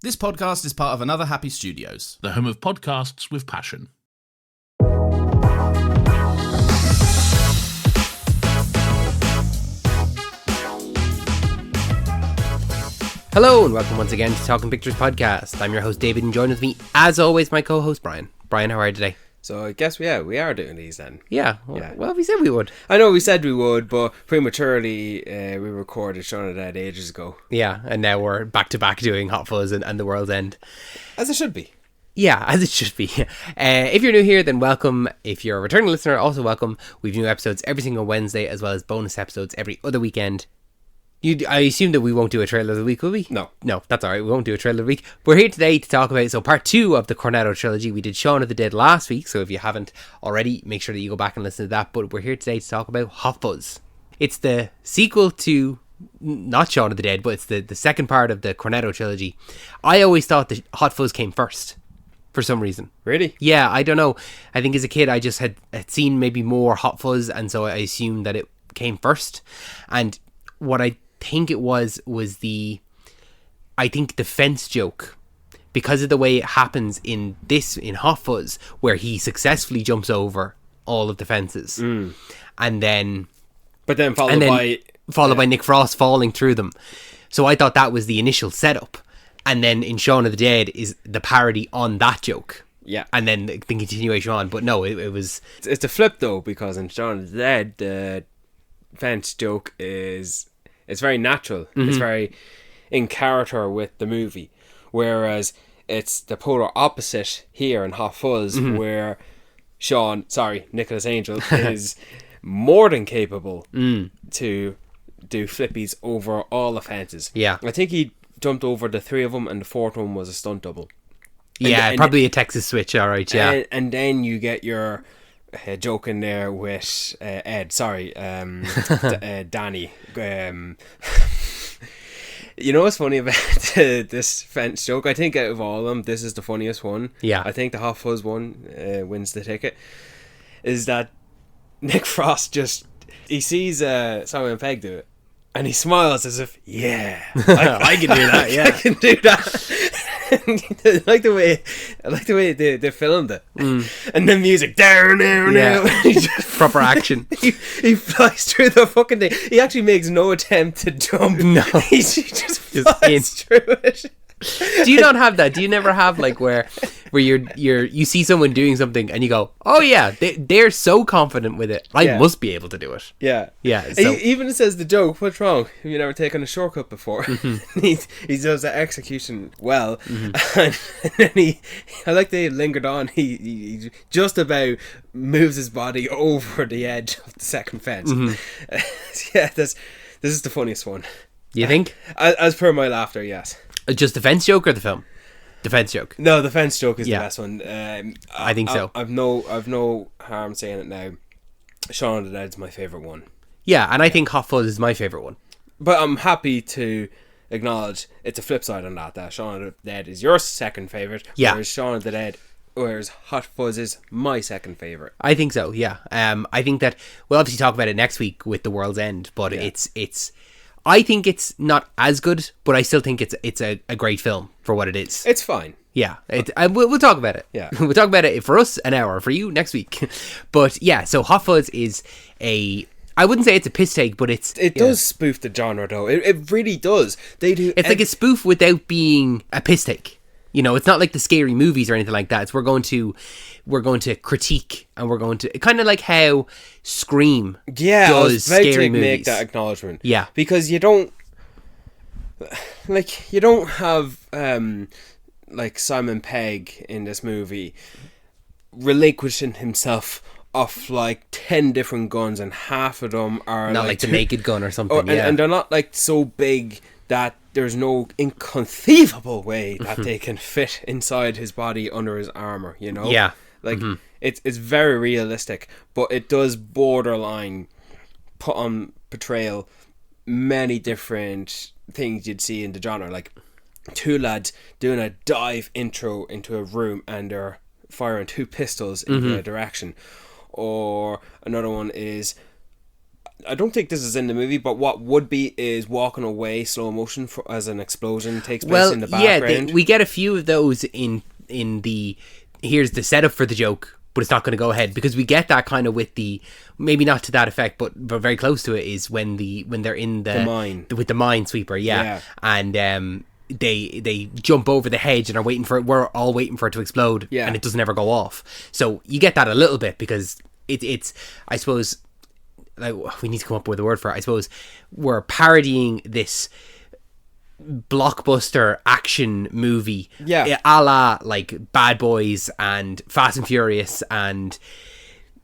This podcast is part of Another Happy Studios, the home of podcasts with passion. Hello and welcome once again to Talking Pictures Podcast. I'm your host David and joined with me, as always, my co-host Brian. Brian, how are you today? So I guess we are doing these then. Yeah, well, we said we would. I know we said we would, but prematurely we recorded Shaun of the Dead ages ago. Yeah, and now we're back to back doing Hot Fuzz and The World's End. As it should be. Yeah, as it should be. If you're new here, then welcome. If you're a returning listener, also welcome. We've new episodes every single Wednesday, as well as bonus episodes every other weekend. I assume that we won't do a trailer of the week, will we? No, that's alright. We won't do a trailer of the week. We're here today to talk about part 2 of the Cornetto Trilogy. We did Shaun of the Dead last week, so if you haven't already, make sure that you go back and listen to that. But we're here today to talk about Hot Fuzz. It's the sequel to, not Shaun of the Dead, but it's the second part of the Cornetto Trilogy. I always thought that Hot Fuzz came first, for some reason. Really? Yeah, I don't know. I think as a kid, I just had seen maybe more Hot Fuzz, and so I assumed that it came first. And what I think it was the fence joke, because of the way it happens in Hot Fuzz, where he successfully jumps over all of the fences, and then followed by Nick Frost falling through them. So I thought that was the initial setup, and then in Shaun of the Dead is the parody on that joke. Yeah, and then the continuation on. But no, it was. It's a flip though, because in Shaun of the Dead, the fence joke is. It's very natural. Mm-hmm. It's very in character with the movie. Whereas it's the polar opposite here in Hot Fuzz, where Nicholas Angel is more than capable to do flippies over all the fences. Yeah. I think he jumped over the 3 of them, and the 4th one was a stunt double. Yeah, probably a Texas switch, alright, yeah. And then you get your joke in there with Danny. You know what's funny about this fence joke? I think out of all of them, this is the funniest one. Yeah. I think the Hot Fuzz one wins the ticket. Is that Nick Frost he sees Simon Pegg do it, and he smiles as if, I can do that, I can do that. I like the way they filmed it, and the music down. Proper action. He flies through the fucking thing. He actually makes no attempt to jump. No, he just flies through it. Do you not have that? Do you never have where you see someone doing something and you go, oh yeah, they're so confident with it, I must be able to do it. Yeah. So. Even says the joke, what's wrong? Have you never taken a shortcut before? he does the execution well, and then I like they lingered on. He just about moves his body over the edge of the second fence. This is the funniest one. You think? As per my laughter, yes. Just the fence joke or the film? The fence joke. No, the fence joke is the best one. I think so. I've no harm saying it now. Shaun of the Dead is my favourite one. Yeah, and I think Hot Fuzz is my favourite one. But I'm happy to acknowledge it's a flip side on that Shaun of the Dead is your second favourite, whereas Hot Fuzz is my second favourite. I think so, yeah. I think that we'll obviously talk about it next week with The World's End, but it's I think it's not as good, but I still think it's a great film for what it is. It's fine. Yeah, we'll talk about it. Yeah, we'll talk about it for us an hour, for you next week. But yeah, so Hot Fuzz is I wouldn't say it's a piss take, but it does spoof the genre though. It really does. They do. It's like a spoof without being a piss take. You know, it's not like the scary movies or anything like that. It's we're going to critique, and we're going to kind of like how Scream does scary movies. Make that acknowledgement. Yeah, because you don't have like Simon Pegg in this movie relinquishing himself off like 10 different guns, and half of them are not like the Naked Gun or something. And they're not like so big that there's no inconceivable way that they can fit inside his body under his armor, you know? Yeah. Like, it's very realistic, but it does borderline put on portrayal many different things you'd see in the genre. Like, 2 lads doing a dive intro into a room and they're firing 2 pistols in a direction. Or another one is I don't think this is in the movie, but what would be is walking away slow motion as an explosion takes place in the background. Yeah, we get a few of those in the, here's the setup for the joke, but it's not going to go ahead, because we get that kind of with the, maybe not to that effect, but very close to it, is when they're in the mine with the minesweeper, and they jump over the hedge and we're all waiting for it to explode, and it doesn't ever go off. So you get that a little bit, because it's I suppose, like, we need to come up with a word for it. I suppose we're parodying this blockbuster action movie, a la like Bad Boys and Fast and Furious and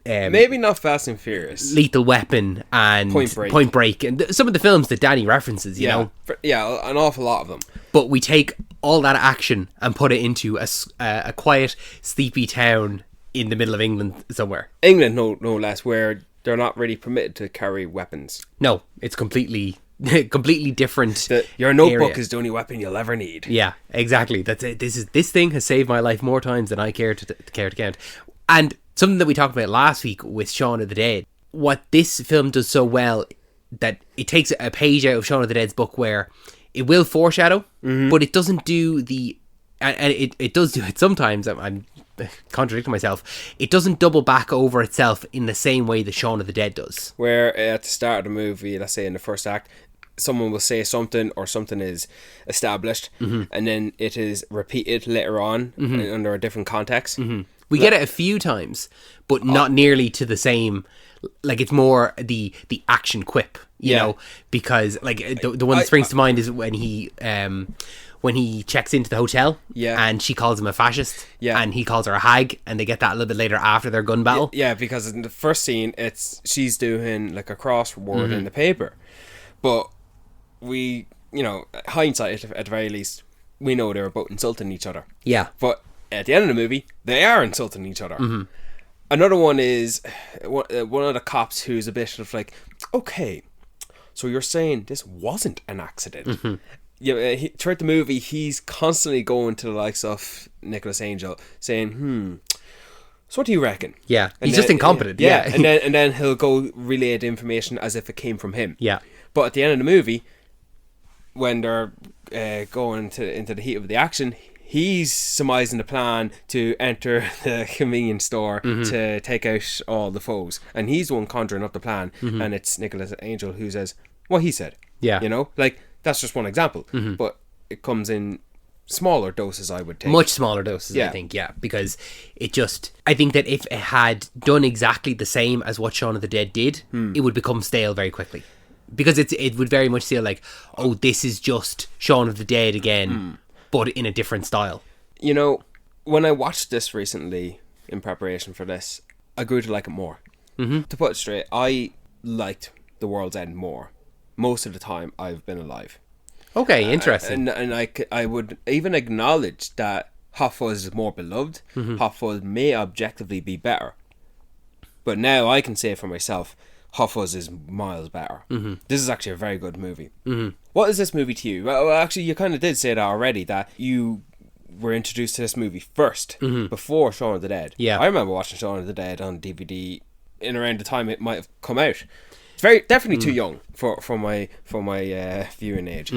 maybe not Fast and Furious, Lethal Weapon and Point Break and some of the films that Danny references, you know, an awful lot of them. But we take all that action and put it into a quiet, sleepy town in the middle of England somewhere. England, no less, where they're not really permitted to carry weapons. No, it's completely different. Your notebook area is the only weapon you'll ever need. Yeah, exactly. That's it. This thing has saved my life more times than I care to count. And something that we talked about last week with Shaun of the Dead, what this film does so well, that it takes a page out of Shaun of the Dead's book where it will foreshadow, but it doesn't do the, and it does do it sometimes. I'm contradicting myself. It doesn't double back over itself in the same way that Shaun of the Dead does. Where at the start of the movie, let's say in the first act, someone will say something, or something is established, and then it is repeated later on under a different context. We get it a few times, but not nearly to the same. Like, it's more the action quip, you know, because like the one that springs to mind is when he checks into the hotel, and she calls him a fascist, and he calls her a hag, and they get that a little bit later after their gun battle. Yeah, because in the first scene, she's doing like a crossword in the paper, but we, you know, hindsight at the very least, we know they were both insulting each other. Yeah, but at the end of the movie, they are insulting each other. Another one is one of the cops who's a bit of like, okay, so you're saying this wasn't an accident. Throughout the movie, he's constantly going to the likes of Nicholas Angel, saying, so what do you reckon? Yeah, he's just incompetent. Yeah. and then he'll go relay the information as if it came from him. Yeah. But at the end of the movie, when they're going into the heat of the action, he's surmising the plan to enter the convenience store to take out all the foes. And he's the one conjuring up the plan. And it's Nicholas Angel who says what he said. Yeah. You know? Like, that's just one example. But it comes in smaller doses, I would take. Much smaller doses, I think, because it just... I think that if it had done exactly the same as what Shaun of the Dead did, it would become stale very quickly. Because it would very much feel like, oh, this is just Shaun of the Dead again, but in a different style. You know, when I watched this recently in preparation for this, I grew to like it more. To put it straight, I liked The World's End more most of the time I've been alive. Okay, interesting. And I would even acknowledge that Hot Fuzz is more beloved. Hot Fuzz may objectively be better. But now I can say for myself, Hot Fuzz is miles better. This is actually a very good movie. What is this movie to you? Well, actually, you kind of did say that already, that you were introduced to this movie first, before Shaun of the Dead. Yeah. I remember watching Shaun of the Dead on DVD in around the time it might have come out. It's definitely too young for my viewing age.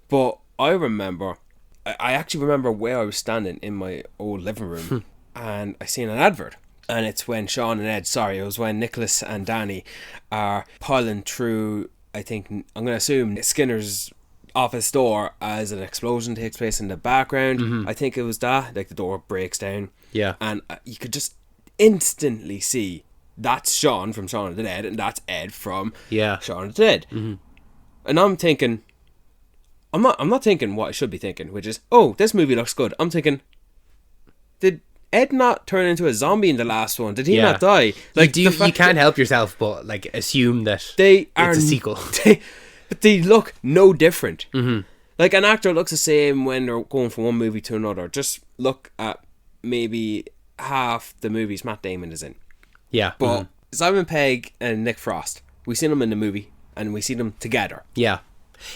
But I remember, I actually remember where I was standing in my old living room, and I seen an advert. And it's when Sean and Ed, it was when Nicholas and Danny are piling through, I think, I'm going to assume, Skinner's office door as an explosion takes place in the background. I think it was that, like the door breaks down. Yeah. And you could just instantly see that's Sean from Shaun of the Dead and that's Ed from Shaun of the Dead. And I'm thinking, I'm not thinking what I should be thinking, which is, oh, this movie looks good. I'm thinking, did Ed not turn into a zombie in the last one? Did he not die? Like, you can't help yourself but like assume that it's a sequel. But they look no different. Like, an actor looks the same when they're going from one movie to another. Just look at maybe half the movies Matt Damon is in. Yeah. But Simon Pegg and Nick Frost, we seen them in the movie and we see them together. Yeah.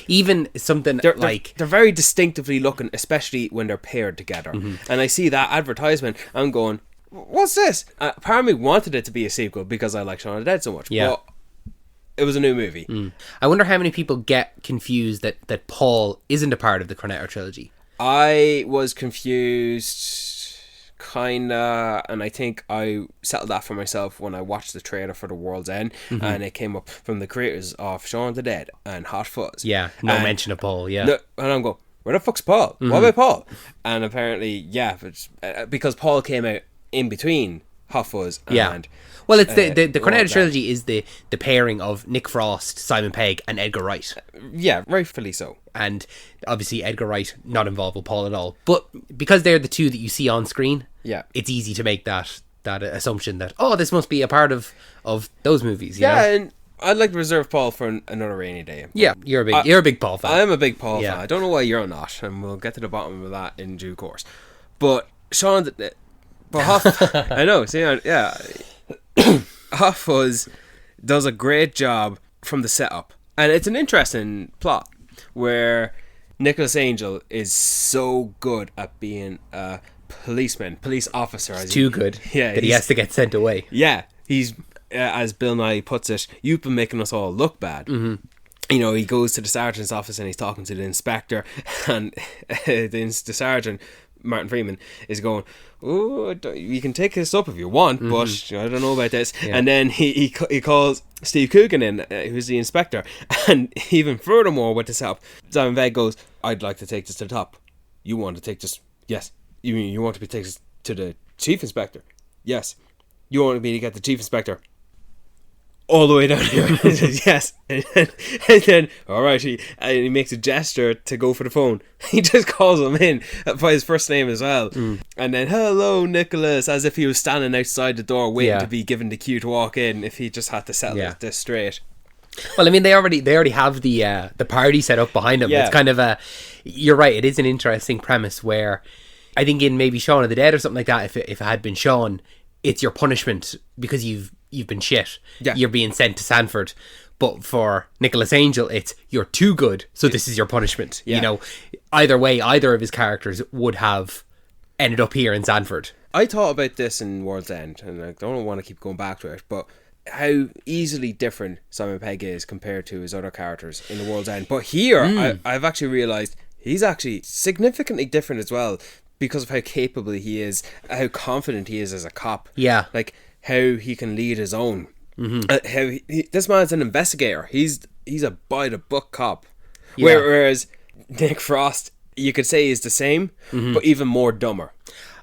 Even something they're very distinctively looking, especially when they're paired together. And I see that advertisement, I'm going, what's this? Part of me wanted it to be a sequel because I like Shaun of the Dead so much. Yeah. But it was a new movie. I wonder how many people get confused that Paul isn't a part of the Cornetto trilogy. I was confused, kinda, and I think I settled that for myself when I watched the trailer for The World's End, and it came up from the creators of Shaun of the Dead and Hot Fuzz. Yeah, no mention of Paul. Yeah, and I'm going, where the fuck's Paul? What about Paul? And apparently, yeah, because Paul came out in between Hot Fuzz and... Well, it's the Cornetto trilogy is the pairing of Nick Frost, Simon Pegg, and Edgar Wright. Yeah, rightfully so. And obviously Edgar Wright not involved with Paul at all. But because they're the two that you see on screen, it's easy to make that assumption that, oh, this must be a part of those movies. You know? And I'd like to reserve Paul for another rainy day. Yeah, you're a big Paul fan. I am a big Paul fan. I don't know why you're not, and we'll get to the bottom of that in due course. But Sean, I know. See, yeah. Hot Fuzz does a great job from the setup, and it's an interesting plot where Nicholas Angel is so good at being a police officer. He's too good. Yeah, that he has to get sent away. Yeah, he's as Bill Nye puts it, you've been making us all look bad. You know, he goes to the sergeant's office and he's talking to the inspector, and the sergeant, Martin Freeman, is going, oh, you can take this up if you want, but I don't know about this. And then he calls Steve Coogan in, who's the inspector, and even furthermore with this up, Simon Pegg goes, I'd like to take this to the top. You want to take this? Yes. You want to take this to the chief inspector? Yes. You want me to get the chief inspector all the way down here? He says yes. And then all right, he makes a gesture to go for the phone. He just calls him in by his first name as well. And then, hello Nicholas, as if he was standing outside the door waiting to be given the cue to walk in, if he just had to settle this straight. Well, I mean, they already have the party set up behind him. It's kind of you're right, it is an interesting premise where I think in maybe Shaun of the Dead or something like that, if it had been Shaun, it's your punishment because you've been shit. Yeah. You're being sent to Sanford. But for Nicholas Angel, it's you're too good, so this is your punishment. Yeah. You know, either way, either of his characters would have ended up here in Sanford. I thought about this in World's End, and I don't want to keep going back to it, but how easily different Simon Pegg is compared to his other characters in The World's End. But here, I've actually realised he's actually significantly different as well, because of how capable he is, how confident he is as a cop. Yeah. Like, how he can lead his own. How this man's an investigator. He's a by-the-book cop. Yeah. Whereas Nick Frost, you could say, is the same, but even more dumber.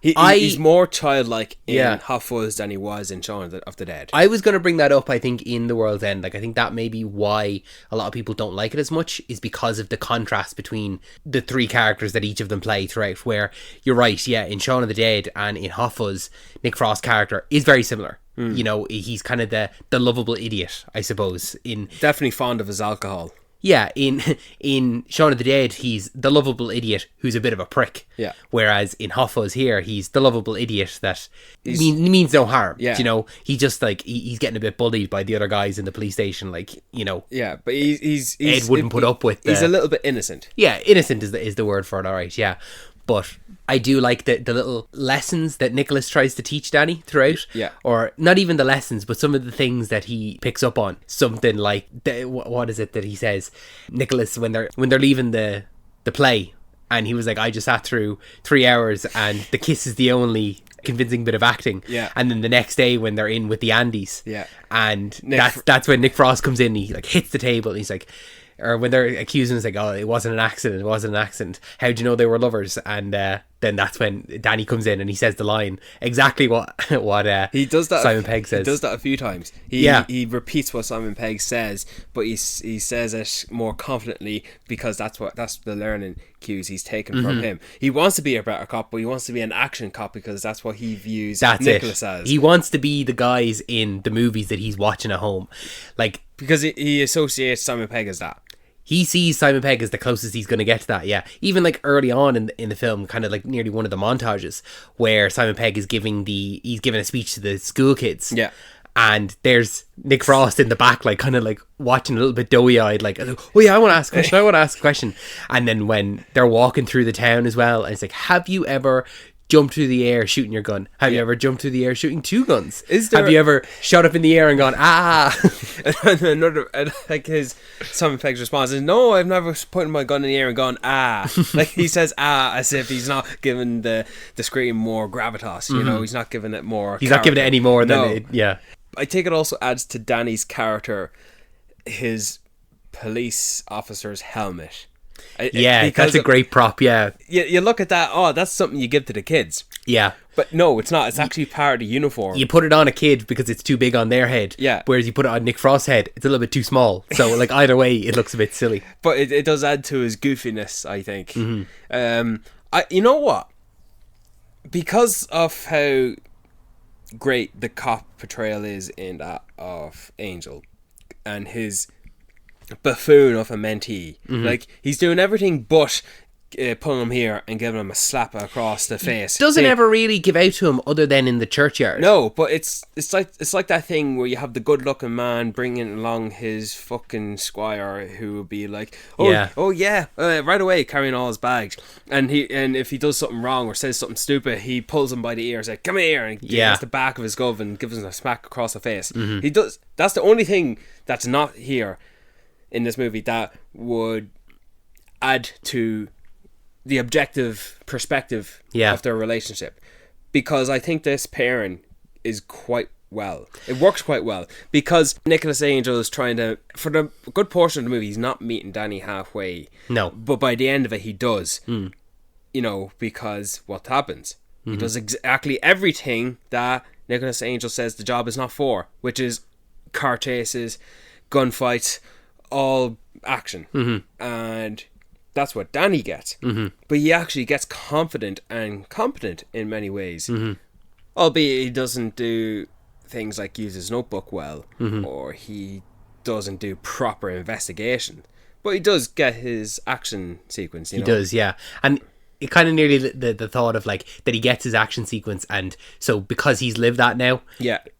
He's more childlike in Hot Fuzz than he was in Shaun of the Dead. I was going to bring that up, I think, in The World's End. Like, I think that may be why a lot of people don't like it as much, is because of the contrast between the three characters that each of them play throughout, where you're right, in Shaun of the Dead and in Hot Fuzz, Nick Frost's character is very similar. You know, he's kind of the lovable idiot, I suppose. Definitely fond of his alcohol. Yeah, in Shaun of the Dead, he's the lovable idiot who's a bit of a prick. Yeah. Whereas in Hot Fuzz here, he's the lovable idiot that means no harm. Yeah. You know, he just like he's getting a bit bullied by the other guys in the police station. Like, you know. Yeah, but he's Ed wouldn't put up with. He's a little bit innocent. Yeah, innocent is the word for it. All right. Yeah. But I do like the little lessons that Nicholas tries to teach Danny throughout. Yeah. Or not even the lessons, but some of the things that he picks up on. Something like, what is it that he says? Nicholas, when they're leaving the play, and he was like, I just sat through 3 hours and the kiss is the only convincing bit of acting. Yeah. And then the next day when they're in with the Andes. Yeah. And that's when Nick Frost comes in and he like hits the table and he's like, or when they're accusing, it's like, oh, it wasn't an accident. How'd you know they were lovers? And then that's when Danny comes in and he says the line exactly what he does that. Simon Pegg says. He does that a few times. He repeats what Simon Pegg says, but he says it more confidently because that's the learning cues he's taken from him. He wants to be a better cop, but he wants to be an action cop because that's what he views Nicholas as. He wants to be the guys in the movies that he's watching at home, like, because he associates Simon Pegg as that. He sees Simon Pegg as the closest he's going to get to that, yeah. Even like early on in the film, kind of like nearly one of the montages where Simon Pegg is giving a speech to the school kids. Yeah. And there's Nick Frost in the back, like kind of like watching a little bit doughy-eyed, like, oh yeah, I want to ask a question. And then when they're walking through the town as well, and it's like, have you ever jump through the air shooting your gun? Have you ever jumped through the air shooting 2 guns? Have you ever shot up in the air and gone, ah? And another, like his some effects response is, no, I've never put my gun in the air and gone, ah. Like he says ah as if he's not giving the scream more gravitas, you know, he's not giving it more. He's not giving it any more than it, yeah. I think it also adds to Danny's character, his police officer's helmet. Yeah, that's a great prop, yeah. You look at that, oh, that's something you give to the kids. Yeah. But no, it's not. It's actually part of the uniform. You put it on a kid because it's too big on their head. Yeah. Whereas you put it on Nick Frost's head, it's a little bit too small. So, like, either way, it looks a bit silly. But it does add to his goofiness, I think. You know what? Because of how great the cop portrayal is in that of Angel and his buffoon of a mentee, like he's doing everything but pulling him here and giving him a slap across the face. Doesn't ever really give out to him other than in the churchyard. No, but it's like that thing where you have the good looking man bringing along his fucking squire who would be like, right away, carrying all his bags, and if he does something wrong or says something stupid, he pulls him by the ear and says, come here, and he gets the back of his glove and gives him a smack across the face. He does. That's the only thing that's not here in this movie that would add to the objective perspective of their relationship, because I think this pairing is quite well. It works quite well because Nicholas Angel is trying to, for the good portion of the movie, he's not meeting Danny halfway. No, but by the end of it, he does. You know, because what happens? He does exactly everything that Nicholas Angel says the job is not for, which is car chases, gunfights, all action, and that's what Danny gets. But he actually gets confident and competent in many ways, albeit he doesn't do things like use his notebook well, or he doesn't do proper investigation, but he does get his action sequence. He does, yeah. And it kind of nearly the thought of like that he gets his action sequence, and so because he's lived that now,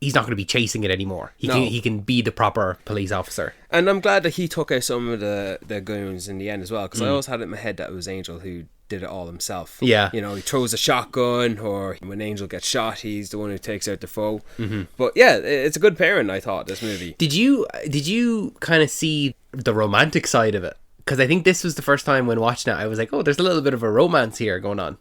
he's not going to be chasing it anymore. He can be the proper police officer. And I'm glad that he took out some of the goons in the end as well, because I always had it in my head that it was Angel who did it all himself. Yeah, you know, he throws a shotgun, or when Angel gets shot, he's the one who takes out the foe. But yeah, it's a good pairing, I thought, this movie. Did you kind of see the romantic side of it? Because I think this was the first time when watching it, I was like, oh, there's a little bit of a romance here going on.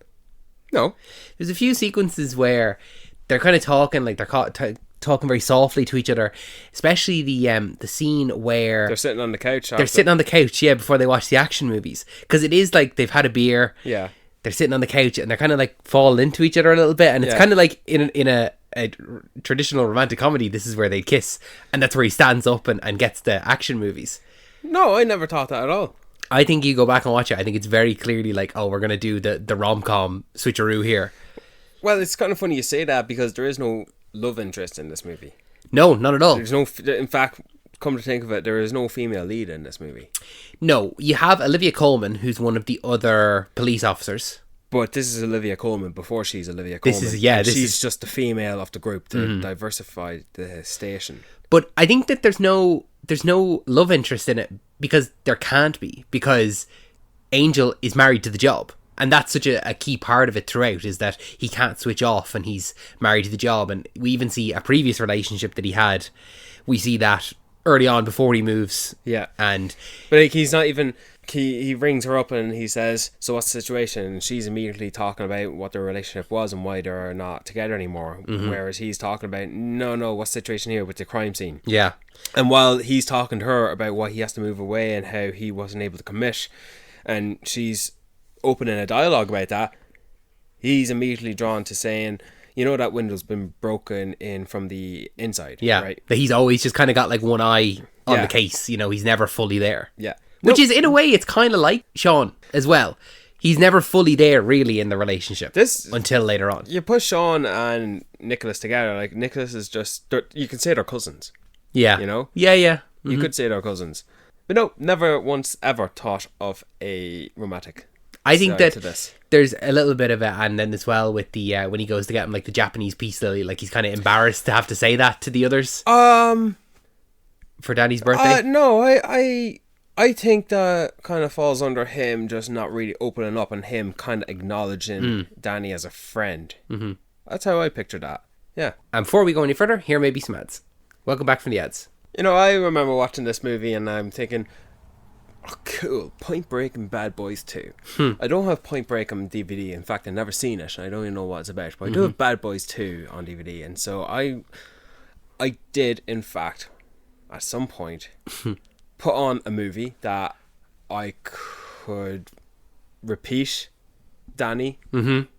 No. There's a few sequences where they're kind of talking, like they're talking very softly to each other, especially the scene where they're sitting on the couch. They're sitting on the couch, before they watch the action movies. Because it is like they've had a beer. Yeah. They're sitting on the couch and they're kind of like falling into each other a little bit. And it's kind of like in a traditional romantic comedy, this is where they kiss. And that's where he stands up and gets the action movies. No, I never thought that at all. I think you go back and watch it, I think it's very clearly like, oh, we're going to do the rom-com switcheroo here. Well, it's kind of funny you say that, because there is no love interest in this movie. No, not at all. There's no, in fact, come to think of it, there is no female lead in this movie. No, you have Olivia Colman, who's one of the other police officers. But this is Olivia Colman before she's Olivia Colman. She's just the female of the group to diversify the station. But I think that there's no love interest in it, because there can't be, because Angel is married to the job, and that's such a key part of it throughout, is that he can't switch off and he's married to the job. And we even see a previous relationship that he had, we see that early on before he moves. Yeah. But like, he's not even, he rings her up and he says, so what's the situation? And she's immediately talking about what their relationship was and why they're not together anymore. Whereas he's talking about, no, what's the situation here with the crime scene? Yeah. And while he's talking to her about why he has to move away and how he wasn't able to commit, and she's opening a dialogue about that, he's immediately drawn to saying, you know, that window's been broken in from the inside. Yeah, right? That he's always just kind of got like one eye on the case, you know, he's never fully there. Yeah. Which is, in a way, it's kind of like Sean as well. He's never fully there, really, in the relationship until later on. You put Sean and Nicholas together, like, Nicholas is just, you can say they're cousins. Yeah. You know? Yeah. You could say they're cousins. But no, never once ever thought of a romantic. I think that there's a little bit of it, and then as well with the when he goes to get him like the Japanese peace lily, like he's kind of embarrassed to have to say that to the others. For Danny's birthday. No, I I think that kind of falls under him just not really opening up and him kind of acknowledging Danny as a friend. Mm-hmm. That's how I picture that. Yeah. And before we go any further, here may be some ads. Welcome back from the ads. You know, I remember watching this movie and I'm thinking, oh, cool, Point Break and Bad Boys 2. I don't have Point Break on DVD. In fact, I've never seen it and I don't even know what it's about. But I do have Bad Boys 2 on DVD. And so I did, in fact, at some point... put on a movie that I could repeat Danny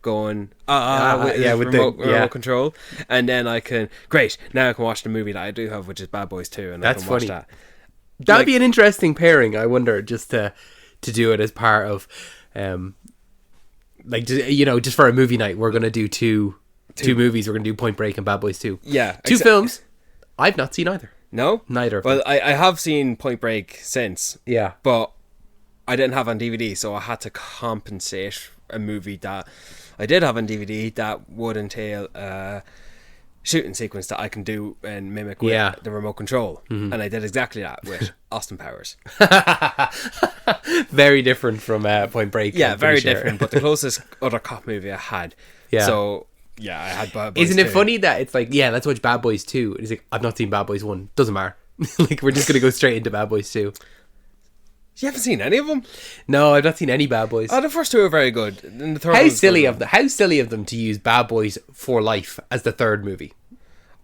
going with remote control, and then I can now I can watch the movie that I do have, which is Bad Boys 2, and that's I can watch funny. that. That'd be an interesting pairing, I wonder, just to do it as part of just for a movie night. We're gonna do two movies. We're gonna do Point Break and Bad Boys 2. Yeah, two films I've not seen either. No? Neither of them. Well, I have seen Point Break since. Yeah. But I didn't have on DVD, so I had to compensate a movie that I did have on DVD that would entail a shooting sequence that I can do and mimic with the remote control. And I did exactly that with Austin Powers. Very different from Point Break. Yeah, very different, but the closest other cop movie I had. Yeah. So... yeah, I had Bad Boys. Isn't it funny that it's like, let's watch Bad Boys 2. And he's like, I've not seen Bad Boys 1. Doesn't matter. Like, we're just going to go straight into Bad Boys 2. You haven't seen any of them? No, I've not seen any Bad Boys. Oh, the first two are very good. And the third How silly of them to use Bad Boys for Life as the third movie.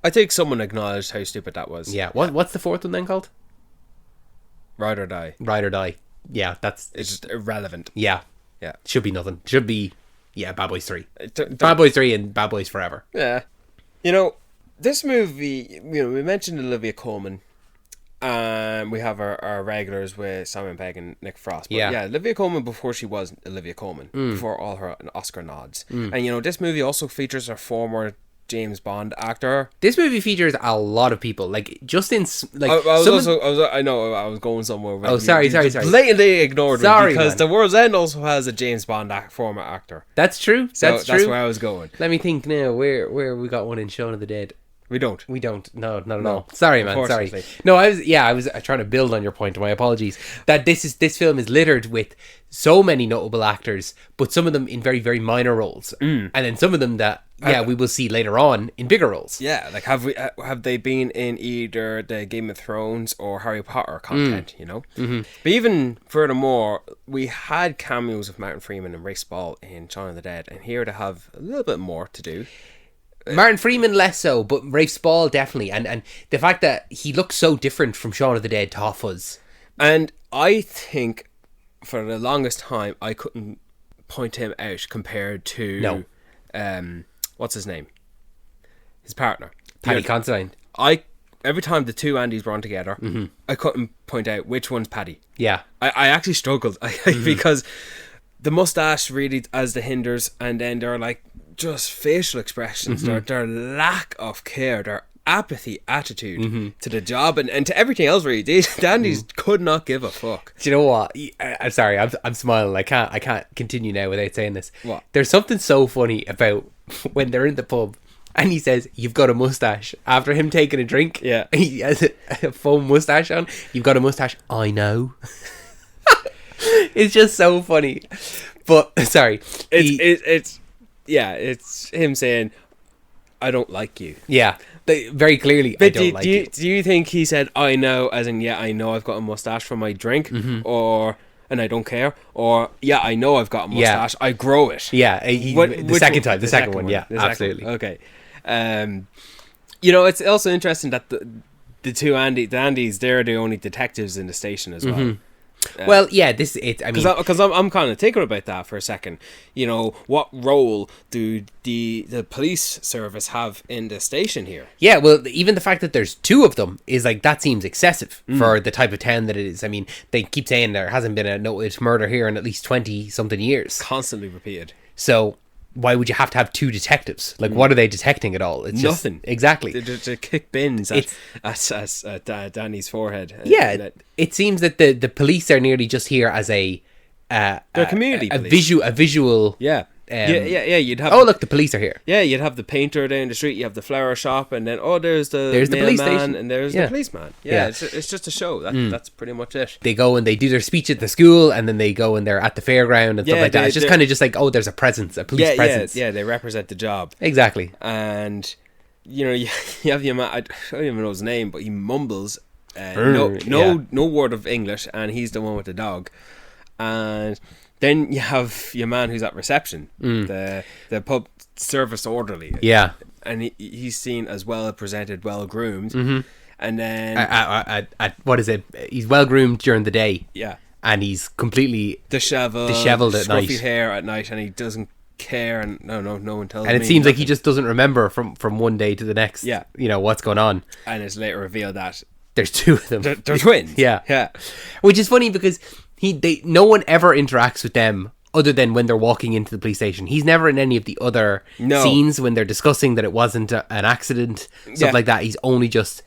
I think someone acknowledged how stupid that was. Yeah. What's the fourth one then called? Ride or Die. Ride or Die. Yeah, it's just irrelevant. Yeah. Yeah. Should be nothing. Should be... yeah, Bad Boys 3. Bad Boys 3 and Bad Boys Forever. Yeah. You know, this movie, we mentioned Olivia Colman. And we have our regulars with Simon Pegg and Nick Frost. But yeah, Olivia Colman before she was Olivia Colman. Before all her Oscar nods. And, this movie also features her former James Bond actor. This movie features a lot of people. Like, just in... like, I know I was going somewhere. Oh, sorry. Blatantly ignored me because man. The World's End also has a James Bond former actor. That's true. That's where I was going. Let me think now. Where we got one in Shaun of the Dead? We don't. No, not at all. Sorry, man. Sorry. No, I was trying to build on your point. My apologies. That this film is littered with so many notable actors, but some of them in very, very minor roles, and then some of them that we will see later on in bigger roles. Yeah, like have they been in either the Game of Thrones or Harry Potter content? But even furthermore, we had cameos of Martin Freeman and Ray Spall in Shaun of the Dead, and here they have a little bit more to do. Martin Freeman less so, but Rafe Spall definitely, and the fact that he looks so different from Shaun of the Dead to Fuzz. And I think for the longest time I couldn't point him out compared to what's his name, his partner, Paddy Considine. Every time the two Andys were on together, I couldn't point out which one's Paddy. Yeah, I actually struggled because the mustache really as the hinders, and then they're like just facial expressions, their lack of care, their apathy attitude to the job and to everything else really. The Andys could not give a fuck. Do you know what? I'm sorry, I'm smiling. I can't continue now without saying this. What? There's something so funny about when they're in the pub and he says, "You've got a mustache." After him taking a drink, he has a foam mustache on. "You've got a mustache." "I know." It's just so funny. But sorry, it's him saying, "I don't like you." Yeah, very clearly. But do you think he said "I know" as in I know I've got a mustache from my drink, or and I don't care, or I know I've got a mustache, I grow it? Yeah, the second one. Yeah, absolutely. Okay. It's also interesting that the two Andys, they're the only detectives in the station as well. Well, yeah, because I'm kind of thinking about that for a second. What role do the police service have in the station here? Yeah, well, even the fact that there's two of them is like, that seems excessive for the type of town that it is. I mean, they keep saying there hasn't been a noted murder here in at least 20 something years, constantly repeated. So why would you have to have two detectives? Like, what are they detecting at all? It's nothing. Exactly. They kick bins at Danny's forehead. Yeah, it seems that the police are nearly just here as they're community a police. visual yeah. You'd have. Oh, look, the police are here. Yeah, you'd have the painter down the street. You have the flower shop, and then there's the police mailman, station, and there's the policeman. Yeah. It's just a show. That's pretty much it. They go and they do their speech at the school, and then they go and they're at the fairground and stuff like that. It's just kind of just like, there's a presence, a police presence. Yeah. They represent the job Exactly. And you have your man. I don't even know his name, but he mumbles. No word of English, and he's the one with the dog. And then you have your man who's at reception, the pub service orderly. Yeah. And he's seen as well presented, well groomed. Mm-hmm. And then what is it? He's well groomed during the day. Yeah. And he's completely disheveled at night. Scruffy hair at night, and he doesn't care, and no one tells him. And it seems like he just doesn't remember from one day to the next. Yeah. What's going on. And it's later revealed that there's two of them. They're twins. Yeah. Which is funny because no one ever interacts with them other than when they're walking into the police station. He's never in any of the other scenes when they're discussing that it wasn't an accident, stuff like that. He's only just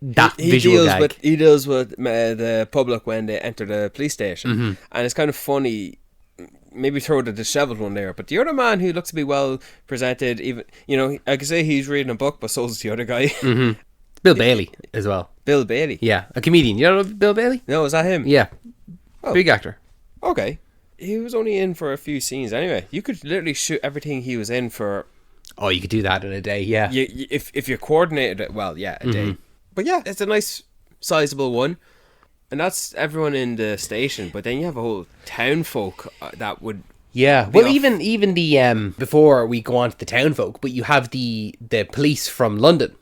that visual gag. He deals with the public when they enter the police station. And it's kind of funny. Maybe throw the disheveled one there, but the other man who looks to be well presented, even I could say he's reading a book, but so's the other guy. Bill Bailey as well. Bill Bailey, yeah, a comedian. You know Bill Bailey? No, is that him? Yeah, big actor. Okay, he was only in for a few scenes. Anyway, you could literally shoot everything he was in for. Oh, you could do that in a day. Yeah, if you coordinated it well, a day. But yeah, it's a nice, sizable one. And that's everyone in the station, but then you have a whole town folk that would... Yeah, well, even the... before we go on to the town folk, but you have the police from London.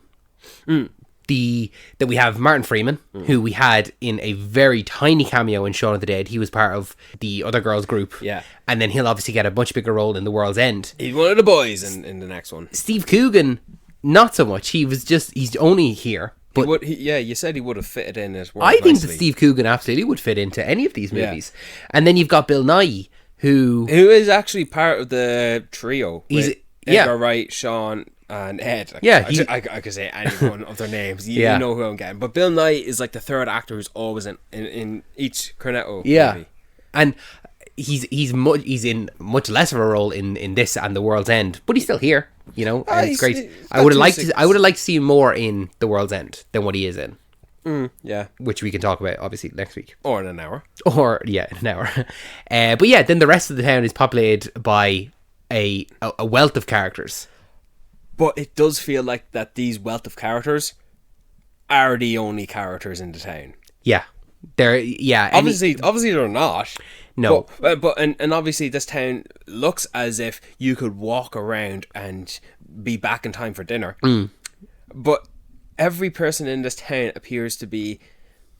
That we have Martin Freeman, who we had in a very tiny cameo in Shaun of the Dead. He was part of the other girls group. Yeah. And then he'll obviously get a much bigger role in The World's End. He's one of the boys in the next one. Steve Coogan, not so much. He's only here. But you said he would have fitted in as well. I think that Steve Coogan absolutely would fit into any of these movies. Yeah. And then you've got Bill Nighy, who is actually part of the trio. He's Edgar Wright, Sean, and Ed. I could say any one of their names. You know who I'm getting. But Bill Nighy is like the third actor who's always in each Cornetto movie. And he's in much less of a role in this and The World's End, but he's still here. And it's great. I would have liked to see him more in The World's End than what he is in. Yeah, which we can talk about obviously next week or in an hour. In an hour. But yeah, then the rest of the town is populated by a wealth of characters. But it does feel like that these wealth of characters are the only characters in the town. Yeah, they're obviously they're not. No, but obviously this town looks as if you could walk around and be back in time for dinner. But every person in this town appears to be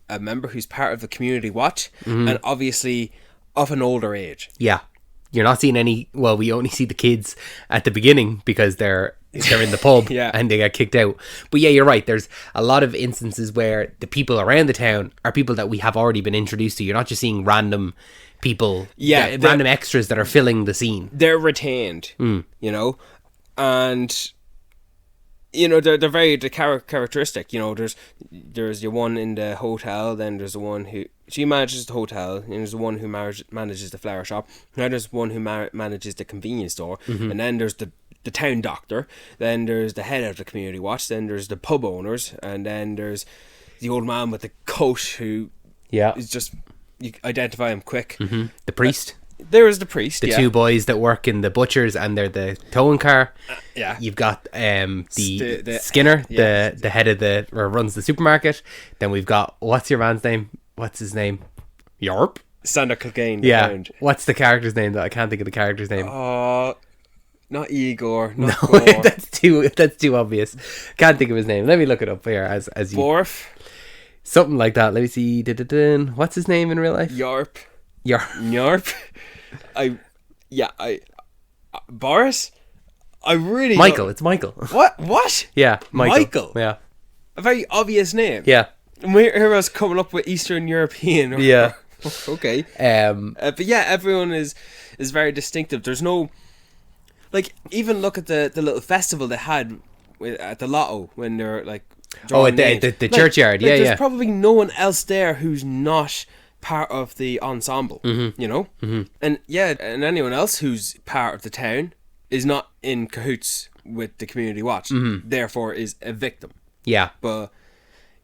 a member who's part of the community watch, and obviously of an older age. Yeah, you're not seeing any. Well, we only see the kids at the beginning because they're in the pub and they got kicked out. But yeah, you're right. There's a lot of instances where the people around the town are people that we have already been introduced to. You're not just seeing random people, random extras that are filling the scene. They're retained, and they're very characteristic. There's the one in the hotel, then there's the one who she manages the hotel, and there's the one who manages the flower shop. Now there's one who manages the convenience store, and then there's the town doctor. Then there's the head of the community watch. Then there's the pub owners, and then there's the old man with the coat who is just. You identify him quick. The priest. There is the priest. The two boys that work in the butchers and they're the towing car. You've got the Skinner, the head of runs the supermarket. Then we've got what's your man's name? What's his name? Yarp. Sander Kilgane. What's the character's name? That I can't think of the character's name. Not Igor. No, that's too obvious. Can't think of his name. Let me look it up here as you. Borf. Something like that. Let me see. What's his name in real life? Yarp. Boris? I really Michael. It's Michael. What? Yeah, Michael. Yeah. A very obvious name. Yeah. And here I was coming up with Eastern European. Okay. But yeah, everyone is very distinctive. There's no... Like, even look at the little festival they had at the Lotto when they're like... at the churchyard. There's probably no one else there who's not part of the ensemble, you know? And yeah, and anyone else who's part of the town is not in cahoots with the community watch, therefore is a victim. Yeah. But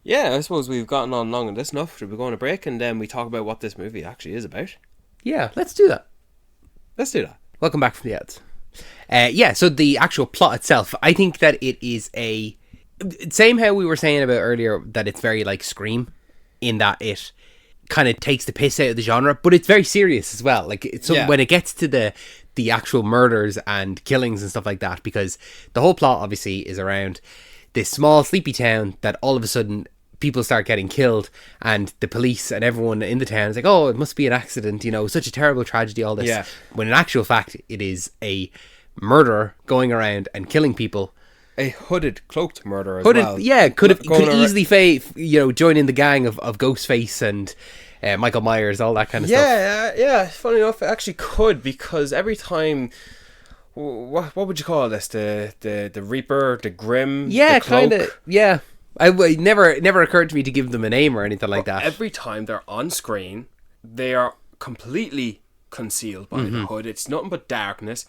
yeah, I suppose we've gotten on long on this enough. Should we go on a break and then we talk about what this movie actually is about? Yeah, let's do that. Let's do that. Welcome back from the ads. Yeah, so the actual plot itself, I think that it is same how we were saying about earlier, that it's very like Scream, in that it kind of takes the piss out of the genre, but it's very serious as well. Like, when it gets to the actual murders and killings and stuff like that, because the whole plot obviously is around this small sleepy town that all of a sudden people start getting killed, and the police and everyone in the town is like, oh, it must be an accident, such a terrible tragedy, all this. Yeah. When in actual fact, it is a murderer going around and killing people. A hooded, cloaked murderer as well. Yeah, could easily join in the gang of Ghostface and Michael Myers, all that kind of stuff. Yeah. Funny enough, it actually could, because every time, what would you call this? The Reaper, the Grim, yeah, the Cloak? kind of. Yeah, it never occurred to me to give them a name or anything like that. Every time they're on screen, they are completely concealed by the hood. It's nothing but darkness,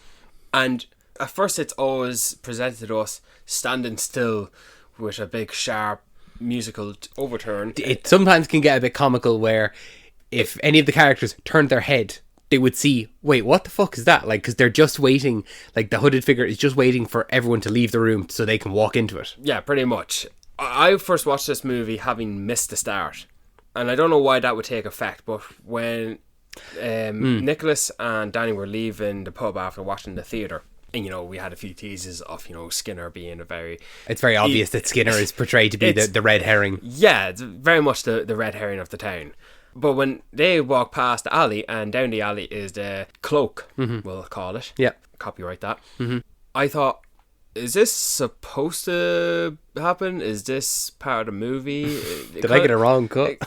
and at first it's always presented to us standing still with a big sharp musical overturn. It sometimes can get a bit comical where if any of the characters turned their head, they would see, wait, what the fuck is that? Like, because they're just waiting, like the hooded figure is just waiting for everyone to leave the room so they can walk into it. Yeah, pretty much. I first watched this movie having missed the start, and I don't know why that would take effect, but when Nicholas and Danny were leaving the pub after watching the theatre, and we had a few teases of Skinner being it's very obvious that Skinner is portrayed to be the red herring. Yeah, it's very much the red herring of the town. But when they walk past the alley, and down the alley is the cloak, we'll call it. Yeah. Copyright that. I thought, is this supposed to happen? Is this part of the movie? Did I get a wrong cut?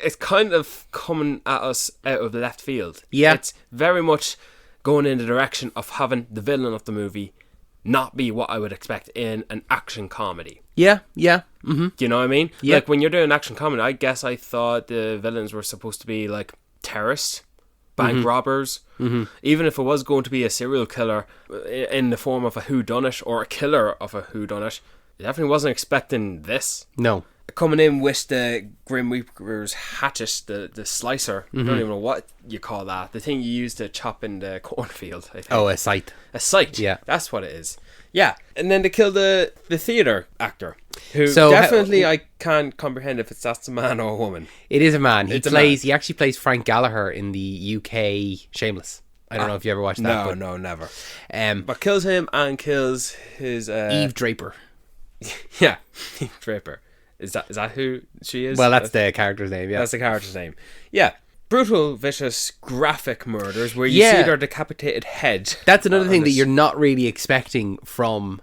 It's kind of coming at us out of left field. Yeah. It's very much going in the direction of having the villain of the movie not be what I would expect in an action comedy. Yeah. Do you know what I mean? Yeah. Like, when you're doing action comedy, I guess I thought the villains were supposed to be like terrorists, bank robbers. Even if it was going to be a serial killer in the form of a whodunit or a killer of a whodunit, I definitely wasn't expecting this. No. Coming in with the Grim Reaper's hatchet, the slicer. I don't even know what you call that. The thing you use to chop in the cornfield, I think. Oh, a scythe. A scythe. Yeah. That's what it is. Yeah. And then they kill the theatre actor, who So definitely I can't comprehend if that's a man or a woman. It is a man. It's a man. He actually plays Frank Gallagher in the UK Shameless. I don't know if you ever watched that. No, never. But But kills him and kills his... Eve Draper. Yeah, Eve Draper. Is that who she is? Well, that's the character's name, yeah. That's the character's name. Yeah. Brutal, vicious, graphic murders where you see their decapitated head. That's another thing that you're not really expecting from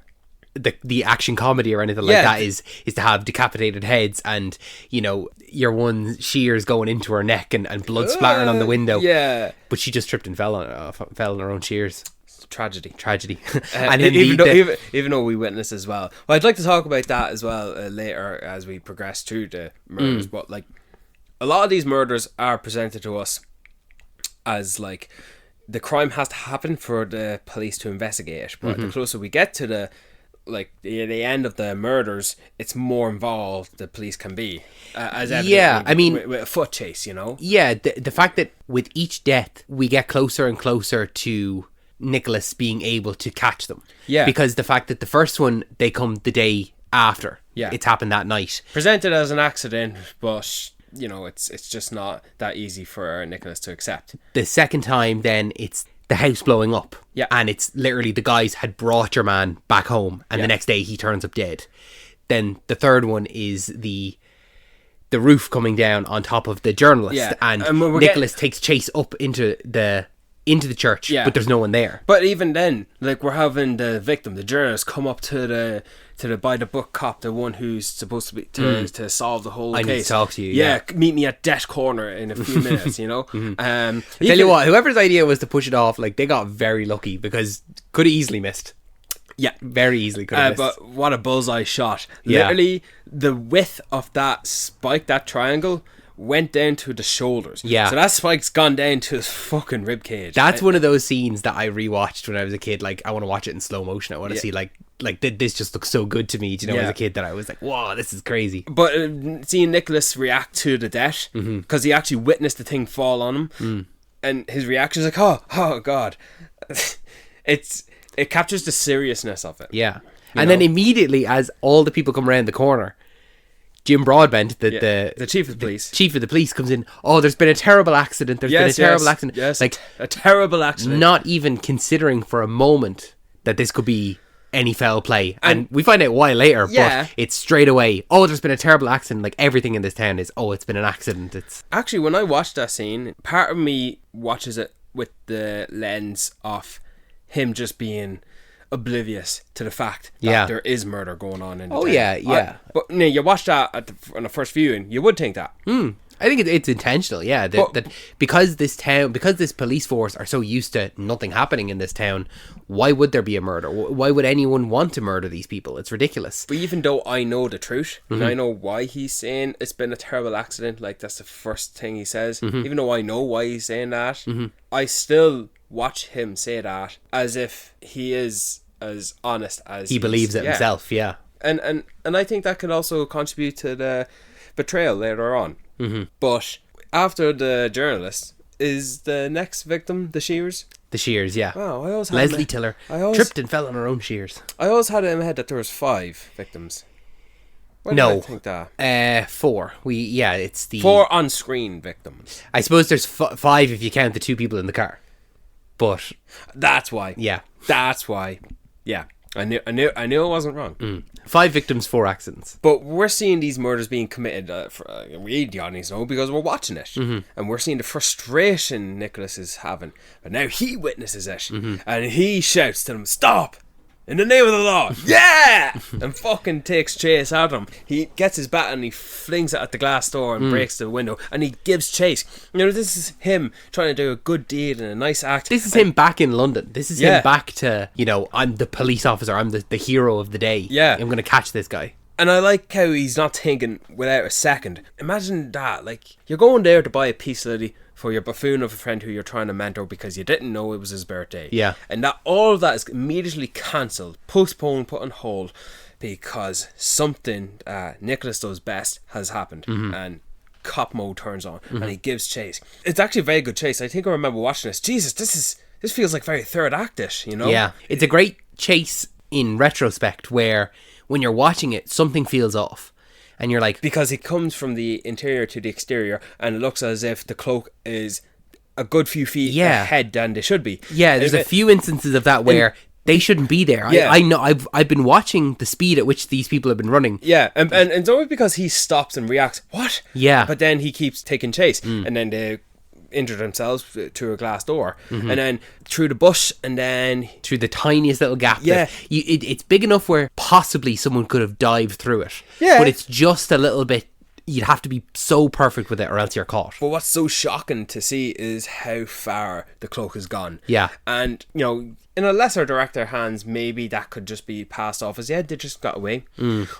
the action comedy or anything like that is to have decapitated heads and, your one shears going into her neck and blood splattering on the window. Yeah. But she just tripped and fell on her own shears. Tragedy. And then even though we witness as well. I'd like to talk about that as well later as we progress through the murders. But like, a lot of these murders are presented to us as like the crime has to happen for the police to investigate it. But the closer we get to the end of the murders, it's more involved the police can be. As evident with a foot chase, Yeah, the fact that with each death we get closer and closer to Nicholas being able to catch them. Yeah. Because the fact that the first one, they come the day after. Yeah. It's happened that night. Presented as an accident, but, it's just not that easy for Nicholas to accept. The second time, then, it's the house blowing up. Yeah. And it's literally the guys had brought your man back home, and the next day he turns up dead. Then the third one is the roof coming down on top of the journalist. Yeah. And Nicholas takes chase up into the church, but there's no one there. But even then, like, we're having the victim, the journalist, come up to the by the book cop, the one who's supposed to be to solve the whole case. I need to talk to you. Yeah, meet me at Death Corner in a few minutes. Tell you what, whoever's idea was to push it off, like, they got very lucky because could have easily missed. Yeah, very easily could have missed. But what a bullseye shot! Yeah. Literally, the width of that spike, that triangle, went down to the shoulders. Yeah. So that spike's gone down to his fucking rib cage. That's one of those scenes that I rewatched when I was a kid. Like, I want to watch it in slow motion. I want to see like this just looks so good to me. Do you know, as a kid, that I was like, "Wow, this is crazy." But seeing Nicholas react to the death, because he actually witnessed the thing fall on him, and his reaction is like, "Oh God," it captures the seriousness of it. Yeah, and then immediately, as all the people come around the corner, Jim Broadbent, the chief of the police, comes in. Oh, there's been a terrible accident. There's been a terrible accident. Yes, like a terrible accident. Not even considering for a moment that this could be any foul play, and we find out why later. But it's straight away. Oh, there's been a terrible accident. Like everything in this town is. Oh, it's been an accident. It's actually, when I watched that scene, part of me watches it with the lens of him just being oblivious to the fact that there is murder going on in the town. Yeah. But you watch that on the first viewing, you would think that. I think it's intentional, that because this police force are so used to nothing happening in this town, why would there be a murder? Why would anyone want to murder these people? It's ridiculous. But even though I know the truth, and I know why he's saying it's been a terrible accident, like that's the first thing he says, even though I know why he's saying that, I still watch him say that as if he is as honest as he believes it himself, And I think that could also contribute to the betrayal later on. But after the journalist, is the next victim the Shears? The Shears, yeah. Oh, I always had Leslie Tiller tripped and fell on her own shears. I always had it in my head that there was 5 victims. Why did I think that? 4. It's the 4 on-screen victims. I suppose there's 5 if you count the 2 people in the car. But that's why. Yeah, that's why. Yeah, I knew it wasn't wrong. 5 victims, 4 accidents. But we're seeing these murders being committed. We, the audience, know because we're watching it, and we're seeing the frustration Nicholas is having. But now he witnesses it, and he shouts to them, "Stop! In the name of the law, yeah!" and fucking takes chase out of him. He gets his bat and he flings it at the glass door and breaks the window, and he gives chase. You know, this is him trying to do a good deed and a nice act. This is him back in London. This is him back to, I'm the police officer. I'm the hero of the day. Yeah. I'm going to catch this guy. And I like how he's not thinking without a second. Imagine that. Like, you're going there to buy a peace lily for your buffoon of a friend who you're trying to mentor because you didn't know it was his birthday. Yeah. And that all of that is immediately cancelled, postponed, put on hold because something Nicholas does best has happened. And cop mode turns on and he gives chase. It's actually a very good chase. I think I remember watching this. Jesus, this feels like very third actish, you know? Yeah. It's a great chase in retrospect where when you're watching it, something feels off. And you're like... Because he comes from the interior to the exterior and it looks as if the cloak is a good few feet ahead than they should be. Yeah, there's a few instances of that where they shouldn't be there. Yeah. I know, I've been watching the speed at which these people have been running. Yeah, and it's only because he stops and reacts, what? Yeah. But then he keeps taking chase. And then they injure themselves through a glass door. And then through the bush and then... Through the tiniest little gap. Yeah. It's big enough where possibly someone could have dived through it. Yeah. But it's just a little bit... You'd have to be so perfect with it or else you're caught. But what's so shocking to see is how far the cloak has gone. Yeah. And, in a lesser director hands, maybe that could just be passed off as, they just got away.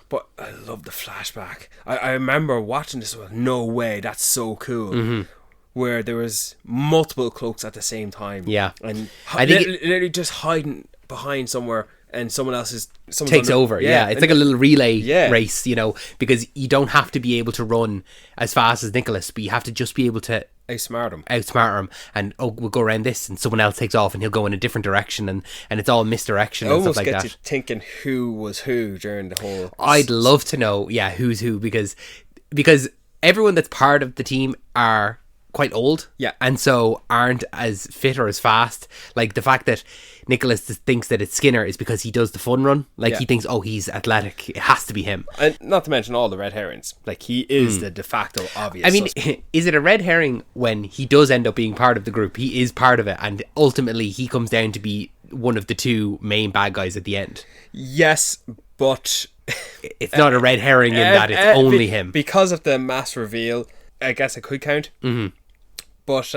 But I love the flashback. I remember watching this, no way, that's so cool. Where there was multiple cloaks at the same time. Yeah. And I think literally just hiding behind somewhere and someone takes over. Yeah. It's like a little relay race, because you don't have to be able to run as fast as Nicholas, but you have to just be able to outsmart him and we'll go around this and someone else takes off and he'll go in a different direction and it's all misdirection and stuff like that. Almost gets you thinking who was who during the whole... I'd love to know, who's who, because everyone that's part of the team are quite old, and so aren't as fit or as fast. Like the fact that Nicholas thinks that it's Skinner is because he does the fun run. Like he thinks, he's athletic, it has to be him. And not to mention all the red herrings. Like he is the de facto obvious. I mean, is it a red herring when he does end up being part of the group? He is part of it, and ultimately he comes down to be one of the 2 main bad guys at the end. Yes, but it's not a red herring in that it's only him because of the mass reveal. I guess it could count. But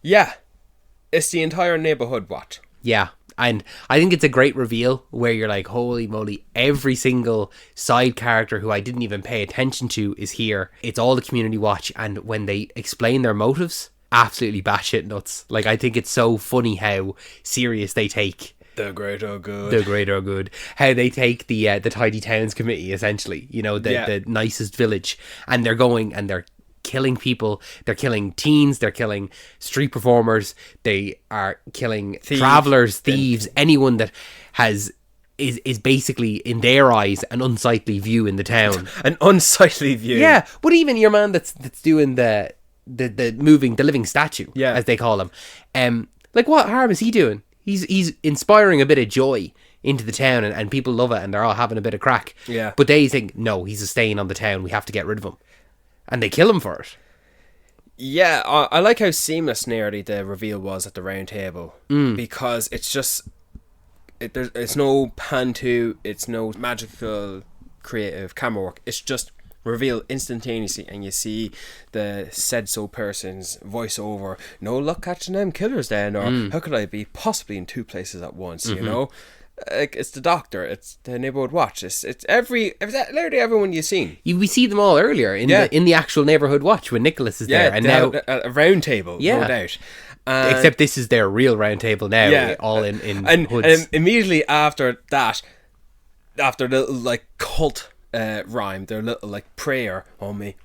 it's the entire neighborhood watch. Yeah, And I think it's a great reveal where you're like, holy moly, every single side character who I didn't even pay attention to is here. It's all the community watch, and when they explain their motives, absolutely batshit nuts. Like, I think it's so funny how serious they take The greater good. the greater good. How they take the Tidy Towns Committee, essentially, you know, the nicest village, and they're going and they're killing people. They're killing teens, they're killing street performers, they are killing travelers, thieves, anyone that is basically, in their eyes, an unsightly view in the town. An unsightly view. Yeah, but even your man that's doing the moving, the living statue, as they call him, like, what harm is he doing? He's inspiring a bit of joy into the town, and people love it, and they're all having a bit of crack. Yeah. But they think, no, he's a stain on the town, we have to get rid of him. And they kill him for it. Yeah, I like how seamless nearly the reveal was at the round table. Because it's just... It's no pan to, it's no magical creative camera work. It's just reveal instantaneously, and you see the said so person's voiceover. No luck catching them killers then, or how could I be possibly in two places at once? You know, like, it's the doctor, it's the neighborhood watch, it's literally everyone you've seen. We see them all earlier in the actual neighborhood watch when Nicholas is there, and now a round table, no doubt. Except this is their real round table now, all in hoods. And immediately after that, after the like cult rhyme, their little like prayer, Omni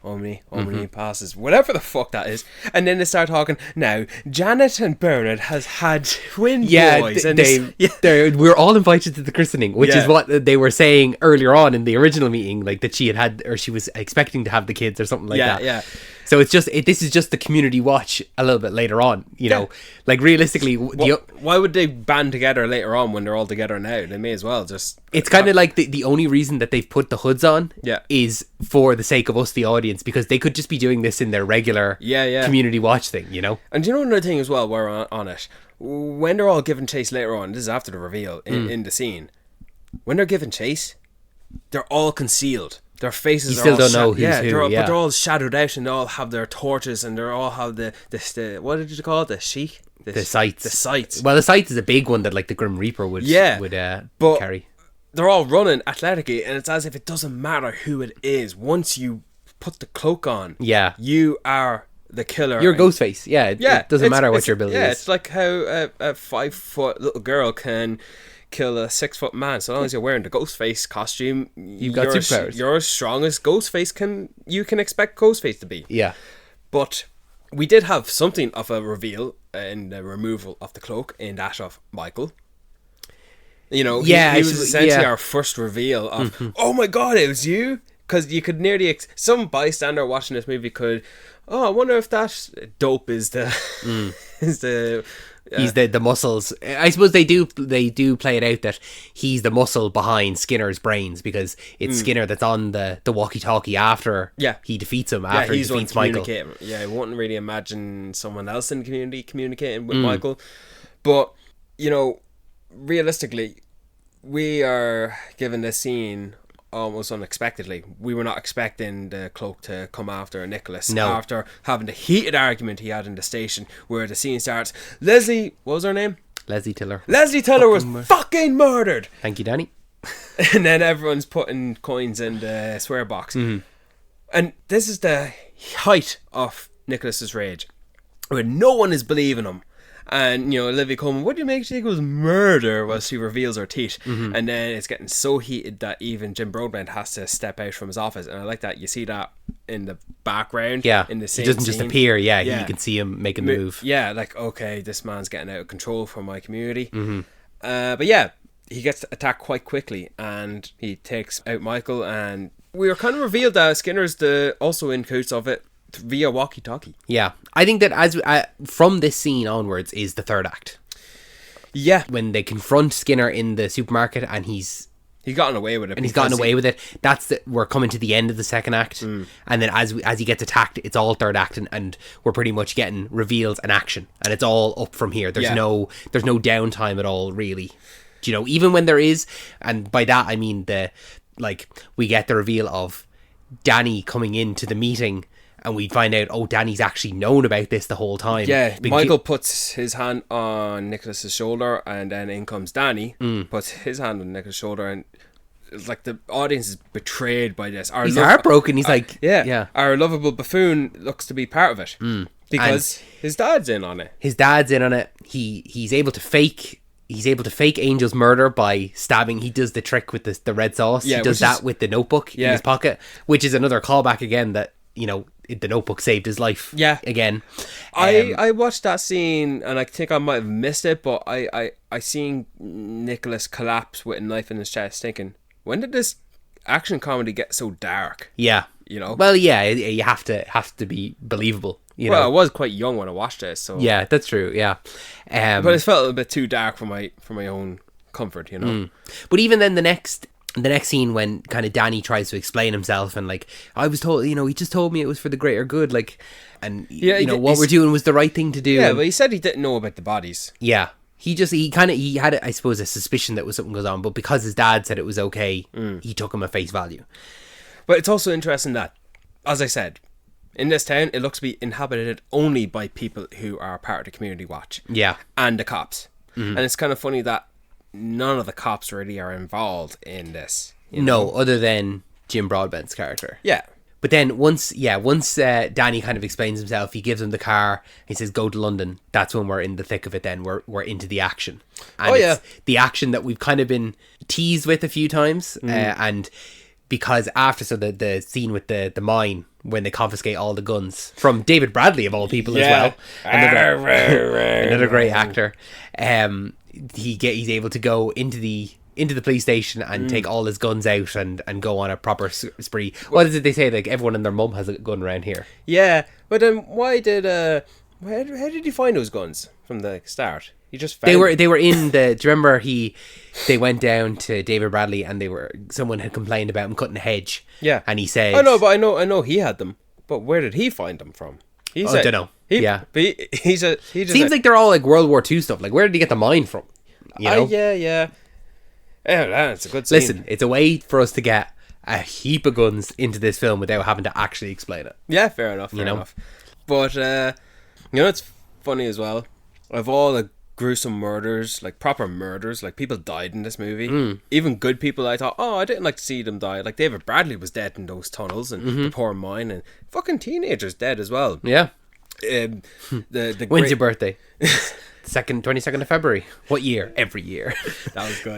passes, whatever the fuck that is, and then they start talking. Now Janet and Bernard has had twin boys, and we're all invited to the christening, which is what they were saying earlier on in the original meeting, like that she had or she was expecting to have the kids or something like that. So it's just this is just the community watch a little bit later on, you know. Like, realistically, why would they band together later on when they're all together now? They may as well just. It's kind of like the only reason that they've put the hoods on is for the sake of us, the audience, because they could just be doing this in their regular community watch thing, you know. And do you know another thing as well? While we're on it, when they're all giving chase later on, this is after the reveal in the scene. When they're giving chase, they're all concealed. Their faces you still all don't know who's who, but they're all shadowed out, and they all have their torches, and they all have the what did you call it? The sheik? The sights. The sights. Well, the sights is a big one that like the Grim Reaper would carry. They're all running athletically, and it's as if it doesn't matter who it is. Once you put the cloak on, you are the killer. You're Ghostface. It doesn't matter what your ability is. It's like how a 5-foot little girl can kill a 6-foot man. So long as you're wearing the Ghostface costume, you've got superpowers. You're as strong as Ghostface you can expect Ghostface to be. Yeah. But we did have something of a reveal in the removal of the cloak in that of Michael. You know, he was essentially our first reveal of, oh my god, it was you? Because you could nearly, some bystander watching this movie could, I wonder if that dope is the, he's the muscles. I suppose they do play it out that he's the muscle behind Skinner's brains, because it's Skinner that's on the walkie-talkie after he defeats him, after he defeats Michael. Yeah, I wouldn't really imagine someone else in the community communicating with Michael. But, you know, realistically, we are given this scene almost unexpectedly. We were not expecting the cloak to come after Nicholas after having the heated argument he had in the station, where the scene starts. Leslie, what was her name? Leslie Tiller. Leslie Tiller was fucking murdered. Thank you, Danny. And then everyone's putting coins in the swear box. And this is the height of Nicholas's rage, where no one is believing him. And, you know, Olivia Colman, what do you make she was murder, while she reveals her teeth. And then it's getting so heated that even Jim Broadbent has to step out from his office. And I like that. You see that in the background. In the same he doesn't scene. just appear. You can see him making the move. Like, okay, this man's getting out of control from my community. But yeah, he gets attacked quite quickly, and he takes out Michael. And we were kind of revealed that Skinner's also in cahoots of it via walkie-talkie. Yeah, I think that as from this scene onwards is the third act. Yeah, when they confront Skinner in the supermarket, and he's gotten away with it, and he's gotten away with it. We're coming to the end of the second act, and then as he gets attacked, it's all third act, and we're pretty much getting reveals and action, and it's all up from here. There's no downtime at all, really. Do you know, even when there is, and by that I mean we get the reveal of Danny coming into the meeting and we find out, oh, Danny's actually known about this the whole time. Yeah, Michael puts his hand on Nicholas's shoulder, and then in comes Danny, puts his hand on Nicholas's shoulder, and it's like the audience is betrayed by this. He's heartbroken. He's like, yeah. Our lovable buffoon looks to be part of it because his dad's in on it. His dad's in on it. He's able to fake. He's able to fake Angel's murder by stabbing. He does the trick with the red sauce. Yeah, he does that with the notebook in his pocket, which is another callback again that, you know, the notebook saved his life. Yeah. Again. I watched that scene and I think I might have missed it, but I seen Nicholas collapse with a knife in his chest thinking, when did this action comedy get so dark? Yeah. You know? Well, yeah, you have to be believable. You know? I was quite young when I watched this, so yeah, that's true. Yeah, but it felt a bit too dark for my own comfort, you know. But even then, the next scene when kind of Danny tries to explain himself and like, I was told, you know, he just told me it was for the greater good, like, and you know what we're doing was the right thing to do. Yeah, but he said he didn't know about the bodies. Yeah, he had, I suppose, a suspicion that was something goes on, but because his dad said it was okay, he took him at face value. But it's also interesting that, as I said, in this town, it looks to be inhabited only by people who are part of the community watch. Yeah. And the cops. And it's kind of funny that none of the cops really are involved in this. No, other than Jim Broadbent's character. Yeah. But then once Danny kind of explains himself, he gives him the car, he says, go to London. That's when we're in the thick of it then. We're into the action. And it's the action that we've kind of been teased with a few times. And because after the scene with the mine, when they confiscate all the guns from David Bradley of all people as well, another great actor, he's able to go into the police station and take all his guns out and go on a proper spree. What is it they say? Like, everyone and their mum has a gun around here. Yeah, but then how did he find those guns from the start? He just found they were in the. Do you remember they went down to David Bradley and someone had complained about him cutting a hedge. Yeah, and he said, I know he had them, but where did he find them from? I don't know. He seems like they're all like World War II stuff. Like, where did he get the mine from? You know? Yeah, it's a good scene. Listen, it's a way for us to get a heap of guns into this film without having to actually explain it. Yeah, fair enough. But you know, it's funny as well. Of all the gruesome murders, like proper murders, like people died in this movie. Even good people, I thought, I didn't like to see them die. Like David Bradley was dead in those tunnels, and the poor mine, and fucking teenagers dead as well. Yeah. When's your birthday? 22nd of February. What year? Every year. That was good.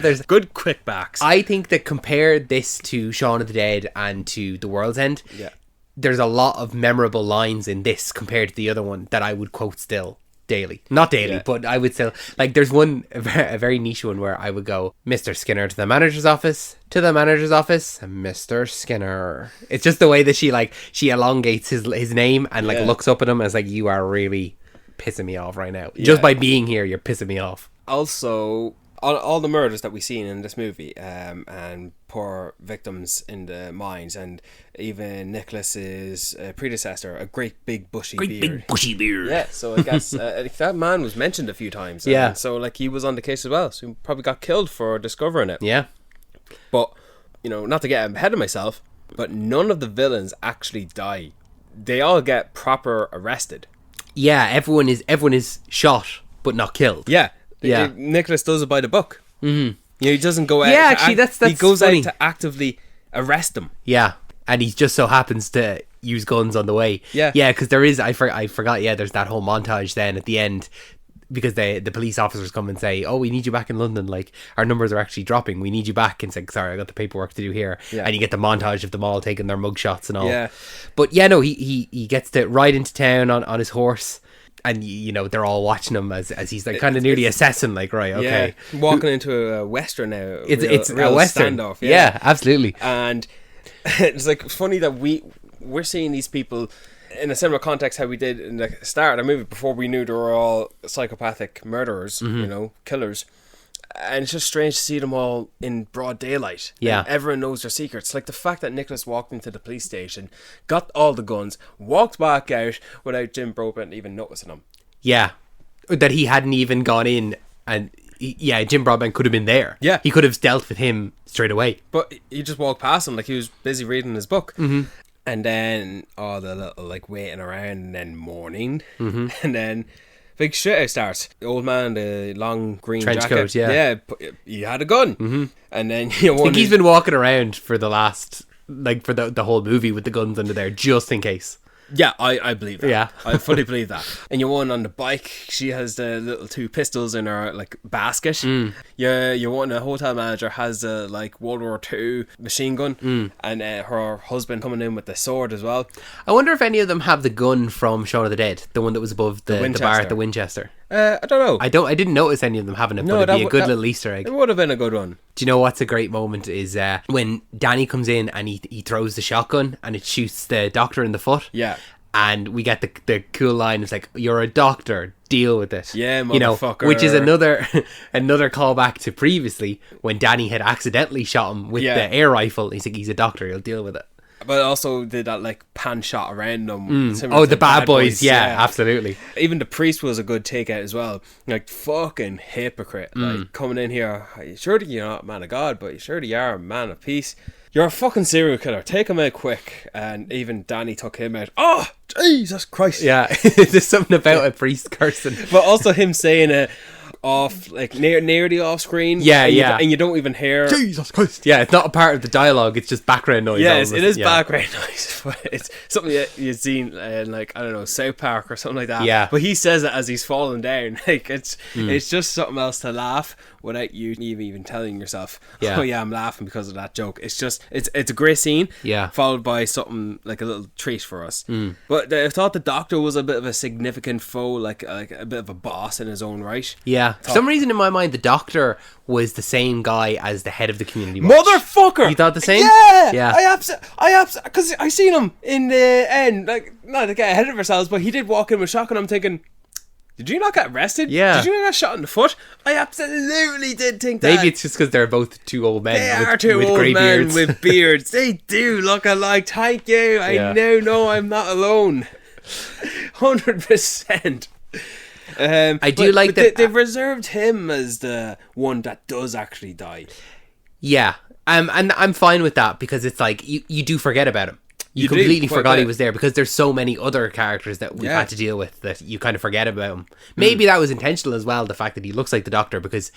There's good quick backs. I think that compared this to Shaun of the Dead and to The World's End, there's a lot of memorable lines in this compared to the other one that I would quote still daily. Not daily, but I would still, like, there's one, a very niche one where I would go, Mr. Skinner to the manager's office, Mr. Skinner. It's just the way that she elongates his name and like looks up at him as like, you are really pissing me off right now. Just by being here, you're pissing me off. Also, all the murders that we've seen in this movie, and poor victims in the mines, and even Nicholas's predecessor, a great big bushy beard. Yeah, so I guess that man was mentioned a few times. Yeah. So like he was on the case as well. So he probably got killed for discovering it. Yeah. But, you know, not to get ahead of myself, but none of the villains actually die. They all get proper arrested. Yeah, everyone is shot but not killed. Yeah. Yeah. Nicholas does it by the book. Mm-hmm. You know, he doesn't go out. Yeah, actually, that's he goes funny. out to actively arrest them. Yeah, and he just so happens to use guns on the way. Yeah, because there is. I forgot. Yeah, there's that whole montage then at the end, because the police officers come and say, "Oh, we need you back in London. Like, our numbers are actually dropping. We need you back." And say, "Sorry, I got the paperwork to do here." Yeah. And you get the montage of them all taking their mugshots and all. Yeah, but yeah, no, he gets to ride into town on his horse. And, you know, they're all watching him as he's like kind of nearly assessing, like, right, okay. Yeah, walking into a Western now. It's a real Western. Standoff. Yeah, absolutely. And it's like funny that we're seeing these people in a similar context how we did in the start of the movie before we knew they were all psychopathic murderers, you know, killers. And it's just strange to see them all in broad daylight. Yeah. And everyone knows their secrets. Like the fact that Nicholas walked into the police station, got all the guns, walked back out without Jim Broadbent even noticing him. Yeah. That he hadn't even gone in and... Jim Broadbent could have been there. Yeah. He could have dealt with him straight away. But he just walked past him like he was busy reading his book. Mm-hmm. And then all the little like waiting around, and then morning, and then big shootout starts. The old man, the long green Trench jacket, coat, yeah. he had a gun, and then I think he's been walking around for the last, like, for the whole movie with the guns under there, just in case. Yeah, I believe that. Yeah. I fully believe that. And your one on the bike, she has the little 2 pistols in her like basket. Your one, the hotel manager, has a like World War II machine gun, and her husband coming in with the sword as well. I wonder if any of them have the gun from Shaun of the Dead, the one that was above the bar at the Winchester. I don't know. I didn't notice any of them having it, but it'd be a good little Easter egg. It would have been a good one. Do you know what's a great moment is when Danny comes in and he throws the shotgun and it shoots the doctor in the foot. Yeah. And we get the cool line. It's like, "You're a doctor, deal with it." Yeah, You motherfucker. know, which is another callback to previously when Danny had accidentally shot him with the air rifle. He's like, "He's a doctor, he'll deal with it." But also did that like pan shot around them. Oh, the bad boys. Yeah, absolutely. Even the priest was a good takeout as well. Like, fucking hypocrite. Like, coming in here, surely you're not a man of God, but surely you are a man of peace. You're a fucking serial killer. Take him out quick. And even Danny took him out. Oh, Jesus Christ. Yeah, there's something about a priest cursing. But also him saying it off, like near the off screen. Yeah, and you don't even hear Jesus Christ. Yeah, it's not a part of the dialogue. It's just background noise. Yes, it is background noise, but it's something that you've seen in, like, I don't know, South Park or something like that. Yeah. But he says it as he's falling down. Like, it's just something else to laugh without you even telling yourself, Yeah. oh yeah, I'm laughing because of that joke. It's just, it's a great scene. Yeah. Followed by something like a little treat for us. But I thought the Doctor was a bit of a significant foe, like a bit of a boss in his own right. Yeah. For some reason in my mind, the doctor was the same guy as the head of the community watch. Motherfucker! You thought the same? Yeah! Yeah. Because I seen him in the end, like, not to get ahead of ourselves, but he did walk in with shotgun. I'm thinking, did you not get arrested? Yeah. Did you not get shot in the foot? I absolutely did think that. Maybe it's just because they're both two old men. They with, are two with old grey men beards. with beards. They do look alike. Thank you. I Yeah. now know I'm not alone. 100%. I do like that they've reserved him as the one that does actually die. Yeah. And I'm fine with that because it's like you do forget about him. You completely forgot he was there because there's so many other characters that we've had to deal with that you kind of forget about him. Maybe that was intentional as well, the fact that he looks like the Doctor, because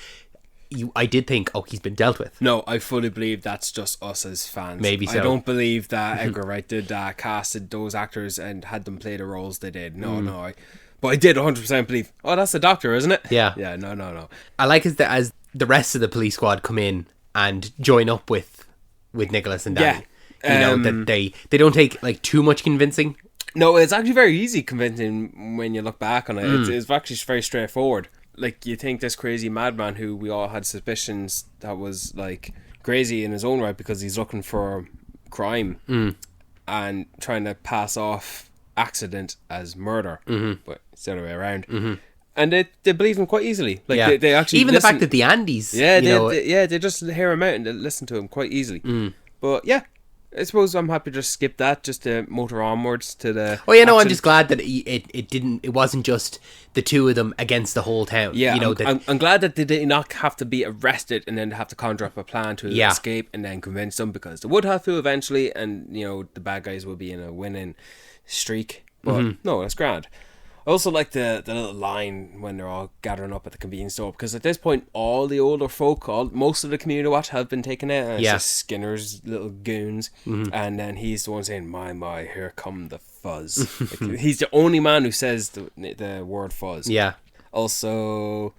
I did think, oh, he's been dealt with. No, I fully believe that's just us as fans. Maybe so. I don't believe that Edgar Wright did that, casted those actors and had them play the roles they did. No. But I did 100% believe, oh, that's the Doctor, isn't it? Yeah. Yeah, no. I like as the rest of the police squad come in and join up with Nicholas and Danny. Yeah. You know, that they don't take like too much convincing. No, it's actually very easy convincing when you look back on it. It's actually very straightforward. Like, you think this crazy madman who we all had suspicions that was like crazy in his own right because he's looking for crime and trying to pass off accident as murder, but it's the other way around. And they believe him quite easily. Like they actually even listen. the fact that the Andes, they just hear him out and they listen to him quite easily. But yeah, I suppose I'm happy to just skip that, just to motor onwards to the. Oh yeah, no, I'm just glad that it wasn't just the two of them against the whole town. Yeah, you know, I'm glad that they did not have to be arrested and then have to conjure up a plan to escape and then convince them, because they would have to eventually, and you know the bad guys will be in a winning streak. But no, that's grand. I also like the little line when they're all gathering up at the convenience store, because at this point all the older folk, most of the community watch have been taken out, and it's just Skinner's little goons, and then he's the one saying, my, here come the Fuzz. Like, he's the only man who says the word Fuzz. Yeah. Also,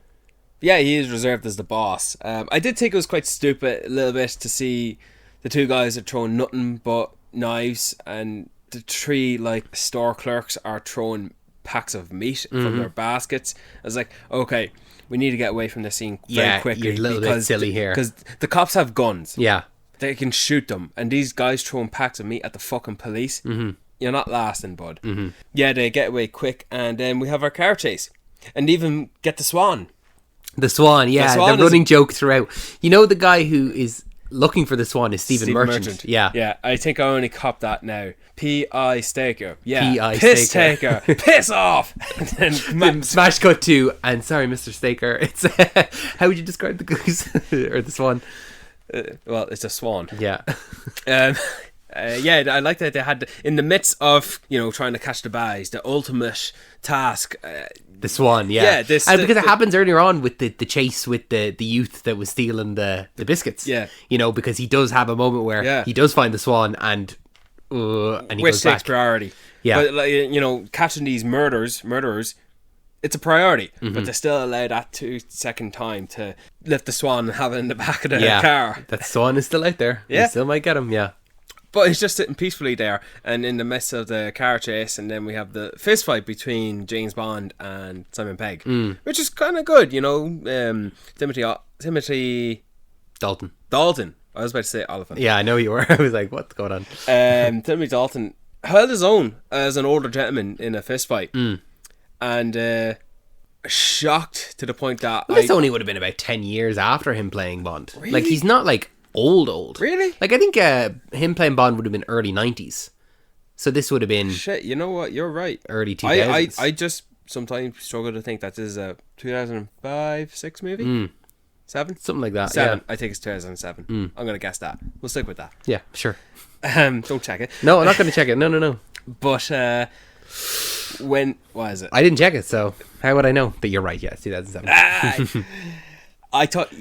yeah, he is reserved as the boss. I did think it was quite stupid a little bit to see the two guys are throwing nothing but knives, and the three like store clerks are throwing packs of meat from their baskets. I was like, okay, we need to get away from this scene very quickly. You're a little bit silly here. Because the cops have guns. Yeah. They can shoot them. And these guys throwing packs of meat at the fucking police. You're not lasting, bud. Yeah, they get away quick. And then we have our car chase. And even get the Swan. The Swan, yeah. The running joke throughout. You know, the guy who is looking for the Swan is Stephen Merchant. Yeah. Yeah, I think I only copped that now. P.I. Staker. Yeah. P.I. Piss Staker. Taker. Piss off. And then Smash cut to, and sorry, Mr. Staker. It's how would you describe the goose or the swan? well, it's a swan. Yeah. Yeah, I like that they had, in the midst of, trying to catch the bags, the ultimate task. The swan, yeah. Yeah, because it happens earlier on with the chase with the youth that was stealing the biscuits. Yeah. Because he does have a moment where he does find the swan and he which goes takes back. priority. Yeah. But, catching these murderers, it's a priority. But they still allow that 2-second time to lift the swan and have it in the back of the car. That swan is still out there. Yeah. You still might get him, yeah. But he's just sitting peacefully there, and in the midst of the car chase, and then we have the fist fight between James Bond and Simon Pegg, which is kind of good, Timothy Dalton. I was about to say Oliphant. Yeah, I know you were. I was like, what's going on? Timothy Dalton held his own as an older gentleman in a fist fight, and shocked to the point that This only would have been about 10 years after him playing Bond. Really? Like, he's not like old. Really? Like, I think him playing Bond would have been early 90s. So this would have been shit. You know what? You're right. early 2000s. I just sometimes struggle to think that this is a 2005-6 movie. 7? Something like that. 7. Yeah. I think it's 2007. I'm gonna guess that. We'll stick with that. Yeah, sure. Don't check it. No, I'm not going to check it. No. But what is it? I didn't check it, so how would I know? But you're right, yeah, it's 2007. I thought,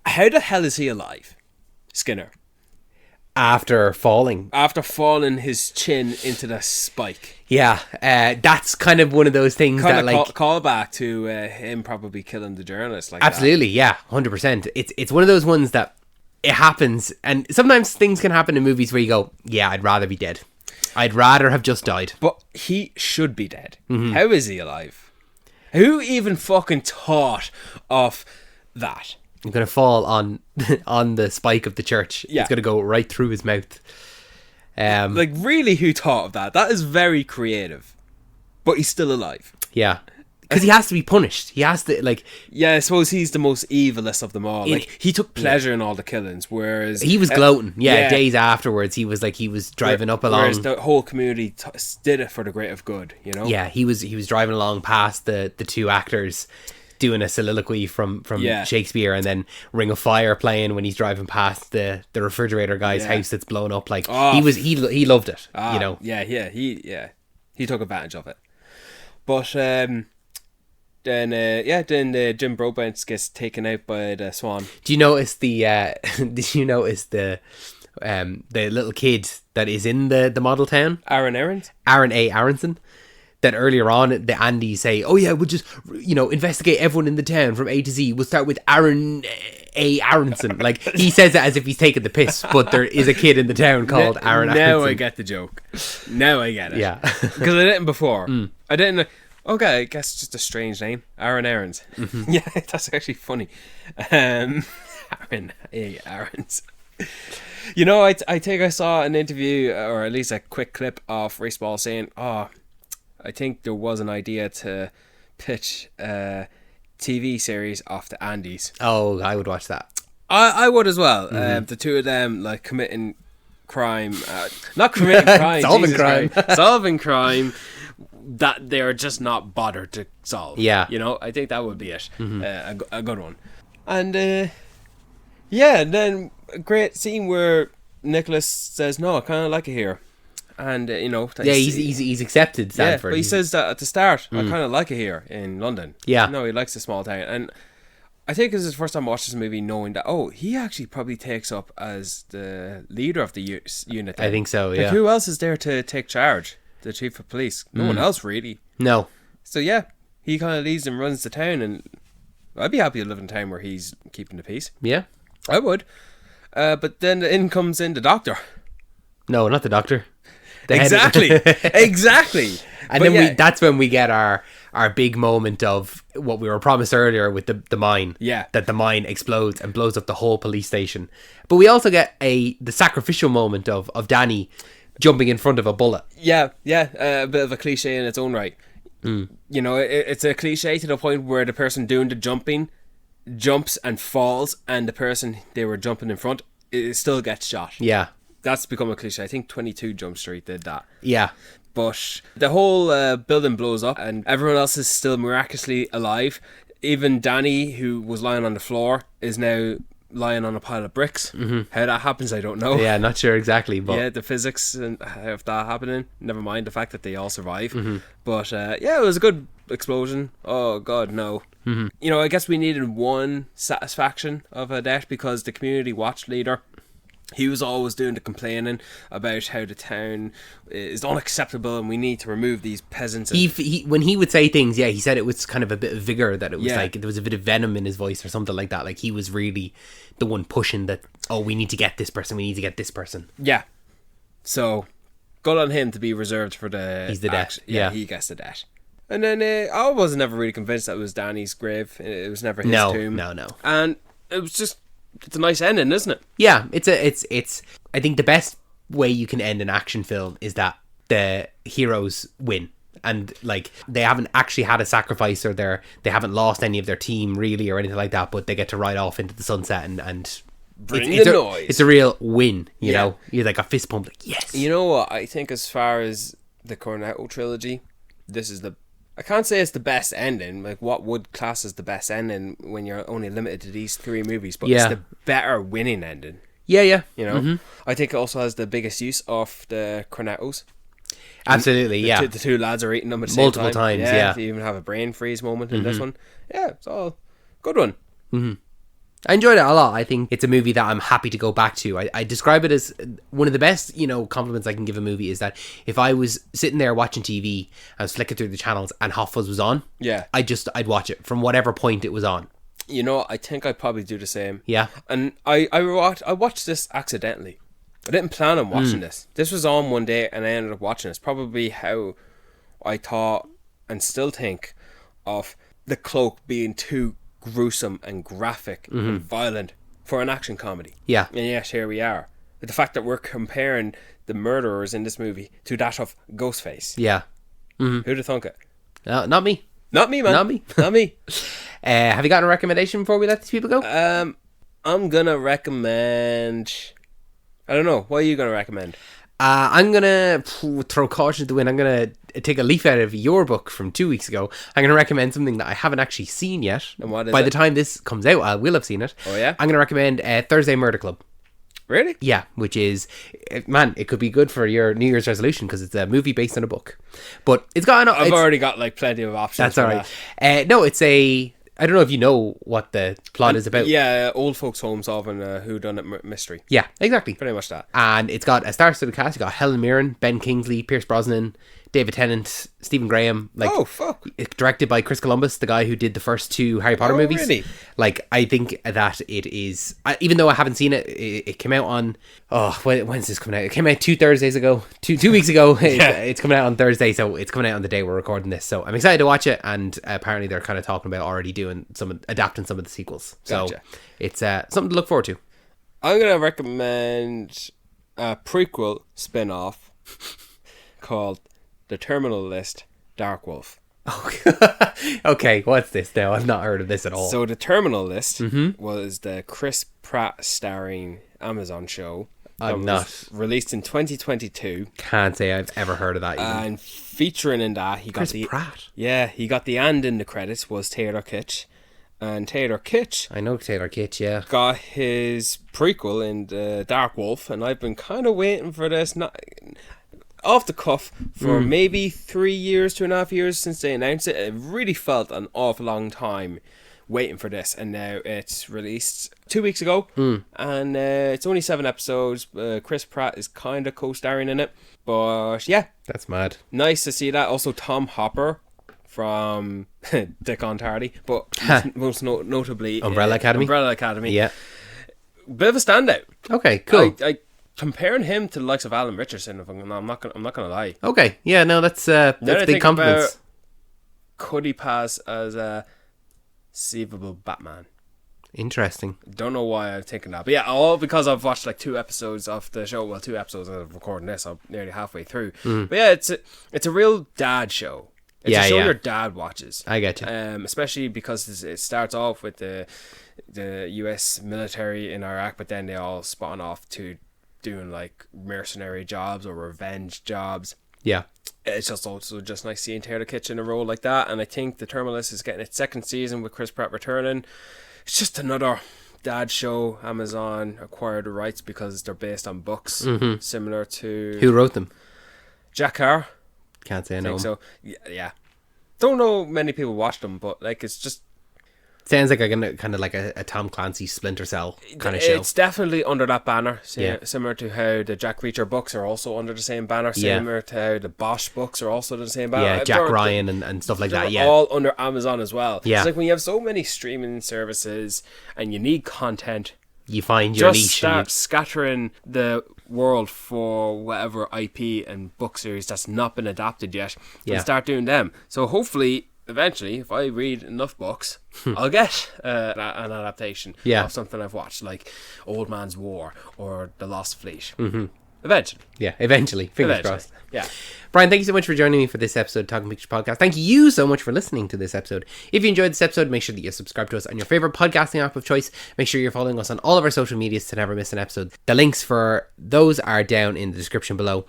how the hell is he alive, Skinner? After falling. After falling his chin into the spike. Yeah, that's kind of one of those things Kind that, of like... call back to him probably killing the journalist. Like Absolutely, yeah, 100%. It's one of those ones that it happens, and sometimes things can happen in movies where you go, yeah, I'd rather be dead. I'd rather have just died. But he should be dead. How is he alive? Who even fucking thought of that? I'm going to fall on the spike of the church. Yeah. It's going to go right through his mouth. Like, really, who thought of that? That is very creative. But he's still alive. Yeah. Because he has to be punished. He has to, like... Yeah, I suppose he's the most evilest of them all. Like, he took pleasure in all the killings, whereas... He was gloating. Days afterwards, he was driving up along... Whereas the whole community did it for the greater good, Yeah, he was driving along past the two actors doing a soliloquy from Shakespeare, and then Ring of Fire playing when he's driving past the refrigerator guy's house that's blown up. Like, he loved it, Yeah, he took advantage of it. But... Then Jim Broadbent gets taken out by the swan. Do you notice did you notice the little kid that is in the model town? Aaron Aarons? Aaron A. Aronson. That earlier on, the Andes say, oh yeah, we'll just, investigate everyone in the town from A to Z. We'll start with Aaron A. Aronson. Like, he says it as if he's taking the piss, but there is a kid in the town called Aaron Aronson. Now I get the joke. Now I get it. Yeah. Because I didn't before. I didn't know. Okay, I guess it's just a strange name. Aaron Aarons. Yeah, that's actually funny. Aaron A. Aarons. I think I saw an interview, or at least a quick clip of Raceball saying, I think there was an idea to pitch a TV series off the Andes. Oh, I would watch that. I would as well. The two of them, like, committing crime. Not committing crime. Solving crime. That they're just not bothered to solve. Yeah. I think that would be it. A good one. And and then a great scene where Nicholas says, no, I kind of like it here. And he's accepted Stanford. Yeah, but he says that at the start, I kind of like it here in London. Yeah. No, he likes the small town. And I think this is the first time I watched this movie knowing that, he actually probably takes up as the leader of the unit. I think so, yeah. Like, who else is there to take charge? The chief of police. No one else, really. No. So, yeah, he kind of leads and runs the town, and I'd be happy to live in a town where he's keeping the peace. Yeah. I would. But then in comes the doctor. No, not the doctor. Exactly. Exactly. And but then that's when we get our big moment of what we were promised earlier with the mine. Yeah. That the mine explodes and blows up the whole police station. But we also get the sacrificial moment of Danny jumping in front of a bullet. Yeah, a bit of a cliche in its own right. It's a cliche to the point where the person doing the jumping jumps and falls, and the person they were jumping in front still gets shot. Yeah. That's become a cliche. I think 22 Jump Street did that. Yeah. But the whole building blows up, and everyone else is still miraculously alive. Even Danny, who was lying on the floor, is now lying on a pile of bricks. How that happens, I don't know. Yeah, not sure exactly, but Yeah, the physics and of that happening. Never mind the fact that they all survive. But yeah, it was a good explosion. Oh God, no. You know, I guess we needed one satisfaction of a death because the community watch leader, he was always doing the complaining about how the town is unacceptable and we need to remove these peasants. he when he would say things, he said it was kind of a bit of vigor, that it was Yeah. like there was a bit of venom in his voice or something like that. Like he was really the one pushing that, oh, we need to get this person, we need to get this person. Yeah. So, good on him to be reserved for the... He's the death. Yeah, Yeah. he gets the death. And then I was never really convinced that it was Danny's grave. It was never his tomb. No. And it was just... It's a nice ending, isn't it? Yeah, it's I think the best way you can end an action film is that the heroes win. And like they haven't actually had a sacrifice, or they haven't lost any of their team really or anything like that, but they get to ride off into the sunset and Bring it's the a, noise. It's a real win, you Yeah. know. You're like a fist pump, like yes. You know what? I think as far as the Cornetto trilogy, this is the... I can't say it's the best ending. Like, what would class as the best ending when you're only limited to these 3 movies? But Yeah. it's the better winning ending. Yeah. You know? I think it also has the biggest use of the Cornettos. Absolutely, yeah. The two lads are eating them at the same Multiple time. times, yeah. They even have a brain freeze moment in this one. Yeah, it's all good one. I enjoyed it a lot. I think it's a movie that I'm happy to go back to. I describe it as one of the best, compliments I can give a movie is that if I was sitting there watching TV, I was flicking through the channels and Hot Fuzz was on, Yeah. I'd watch it from whatever point it was on. You know, I think I'd probably do the same. Yeah. And I watched this accidentally. I didn't plan on watching this. This was on one day and I ended up watching this. Probably how I thought and still think of The Cloak being too gruesome and graphic and violent for an action comedy. Yeah. And yet here we are. With the fact that we're comparing the murderers in this movie to that of Ghostface. Yeah. Who'd have thunk it? Not me. Not me, man. Not me. Not me. Have you got a recommendation before we let these people go? I'm gonna recommend... I don't know. What are you gonna recommend? I'm going to throw caution to the wind. I'm going to take a leaf out of your book from 2 weeks ago. I'm going to recommend something that I haven't actually seen yet. And what is By it? the time this comes out, I will have seen it. Oh, yeah? I'm going to recommend Thursday Murder Club. Really? Yeah, which is, man, it could be good for your New Year's resolution because it's a movie based on a book. But it's got... I've already got like plenty of options. That's for all right. No, it's a... I don't know if you know what the plot is about. Yeah, old folks' home solving a whodunit mystery. Yeah, exactly. Pretty much that. And it's got a star-studded cast. You got Helen Mirren, Ben Kingsley, Pierce Brosnan, David Tennant, Stephen Graham. Like, Oh, fuck. It's directed by Chris Columbus, the guy who did the first 2 Harry Potter Oh, movies. really? Like, I think that it is... even though I haven't seen it, it came out on... Oh, when's this coming out? It came out 2 Thursdays ago. 2 weeks ago. It's coming out on Thursday, so it's coming out on the day we're recording this. So I'm excited to watch it, and apparently they're kind of talking about already doing adapting some of the sequels. So Gotcha. it's something to look forward to. I'm going to recommend a prequel spin-off called The Terminal List Dark Wolf. Okay, what's this now? I've not heard of this at all. So The Terminal List was the Chris Pratt starring Amazon show. that I'm was released in 2022. Can't say I've ever heard of that even. And featuring in that, he Chris got the... Pratt. Yeah, he got the and in the credits was Taylor Kitsch. And Taylor Kitsch I know Taylor Kitsch, yeah. got his prequel in the Dark Wolf, and I've been kind of waiting for this, not off the cuff, for maybe 3 years, 2.5 years since they announced it. It really felt an awful long time waiting for this, and now it's released 2 weeks ago, and it's only 7 episodes. Chris Pratt is kind of co-starring in it, but yeah, That's mad. nice to see that. Also Tom Hopper from Dick on Tardy, but most notably Umbrella Academy? Umbrella Academy. Yeah. Bit of a standout. Okay, cool. I comparing him to the likes of Alan Richardson. If I'm not gonna lie. Okay, yeah, no, that's Now that I big think compliments. about, could he pass as a seeable Batman? Interesting. Don't know why I'm thinking that, but yeah, all because I've watched like 2 episodes of the show. Well, 2 episodes of recording this. I'm nearly halfway through. But yeah, it's a real dad show. It's a show your dad watches. I get you. Especially because it starts off with the US military in Iraq, but then they all spawn off to doing like mercenary jobs or revenge jobs. Yeah. It's just also just nice seeing Taylor Kitsch in a role like that, and I think The Terminal List is getting its 2nd season with Chris Pratt returning. It's just another Dad show, Amazon acquired the rights because they're based on books, similar to Who wrote them? Jack Carr. Can't say I I know. think so. Yeah. Don't know many people watch them, but like it's just Sounds like a kind of like a Tom Clancy Splinter Cell kind of show. It's definitely under that banner. Yeah. Similar to how the Jack Reacher books are also under the same banner. Yeah. Similar to how the Bosch books are also the same banner. Yeah, Jack Ryan and stuff like that. Yeah. All under Amazon as well. Yeah. It's like when you have so many streaming services and you need content, You find your just niche. start scattering the world for whatever IP and book series that's not been adapted yet, Yeah. and start doing them. So hopefully, eventually, if I read enough books, I'll get an adaptation Yeah. of something I've watched, like Old Man's War or The Lost Fleet. Mm-hmm. Eventually. Yeah, eventually. Fingers Eventually. crossed. Yeah. Brian, thank you so much for joining me for this episode of Talking Picture Podcast. Thank you so much for listening to this episode. If you enjoyed this episode, make sure that you subscribe to us on your favorite podcasting app of choice. Make sure you're following us on all of our social medias to never miss an episode. The links for those are down in the description below.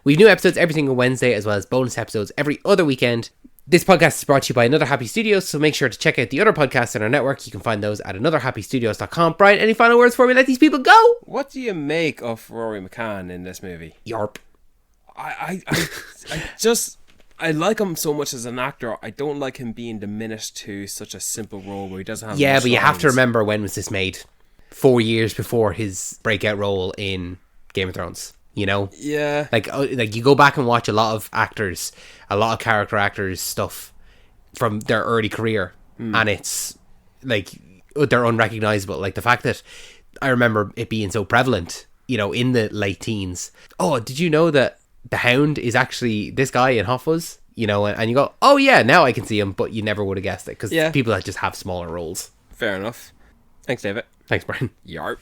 We have new episodes every single Wednesday, as well as bonus episodes every other weekend. This podcast is brought to you by Another Happy Studios, so make sure to check out the other podcasts in our network. You can find those at anotherhappystudios.com. Brian, any final words before we let these people go? What do you make of Rory McCann in this movie? Yarp. I like him so much as an actor. I don't like him being diminished to such a simple role where he doesn't have Yeah, much but you have to lines. remember, when was this made? 4 years before his breakout role in Game of Thrones. You know? Yeah. Like you go back and watch a lot of actors, a lot of character actors stuff from their early career, and it's like they're unrecognizable. Like the fact that I remember it being so prevalent, you know, in the late teens. Oh, did you know that the Hound is actually this guy in Hot Fuzz? You know, and you go, oh yeah, now I can see him, but you never would have guessed it because Yeah. people that just have smaller roles. Fair enough. Thanks, David. Thanks, Brian. Yarp.